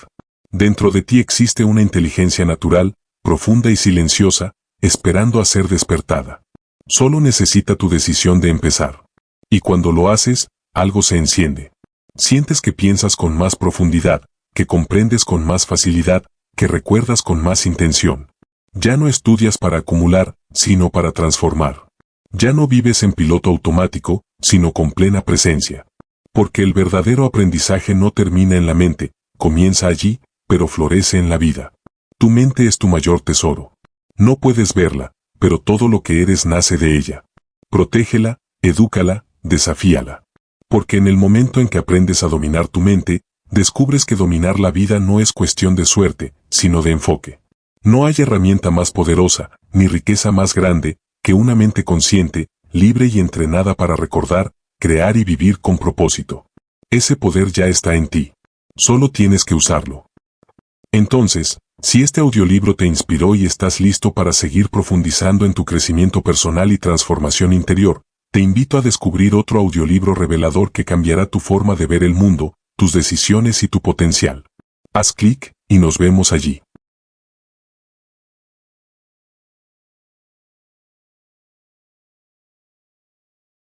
Dentro de ti existe una inteligencia natural, profunda y silenciosa, esperando a ser despertada. Solo necesita tu decisión de empezar. Y cuando lo haces, algo se enciende. Sientes que piensas con más profundidad, que comprendes con más facilidad, que recuerdas con más intención. Ya no estudias para acumular, sino para transformar. Ya no vives en piloto automático, sino con plena presencia. Porque el verdadero aprendizaje no termina en la mente, comienza allí, pero florece en la vida. Tu mente es tu mayor tesoro. No puedes verla, pero todo lo que eres nace de ella. Protégela, edúcala, desafíala. Porque en el momento en que aprendes a dominar tu mente, descubres que dominar la vida no es cuestión de suerte, sino de enfoque. No hay herramienta más poderosa, ni riqueza más grande, que una mente consciente, libre y entrenada para recordar, crear y vivir con propósito. Ese poder ya está en ti. Solo tienes que usarlo. Entonces, si este audiolibro te inspiró y estás listo para seguir profundizando en tu crecimiento personal y transformación interior, te invito a descubrir otro audiolibro revelador que cambiará tu forma de ver el mundo, tus decisiones y tu potencial. Haz clic y nos vemos allí.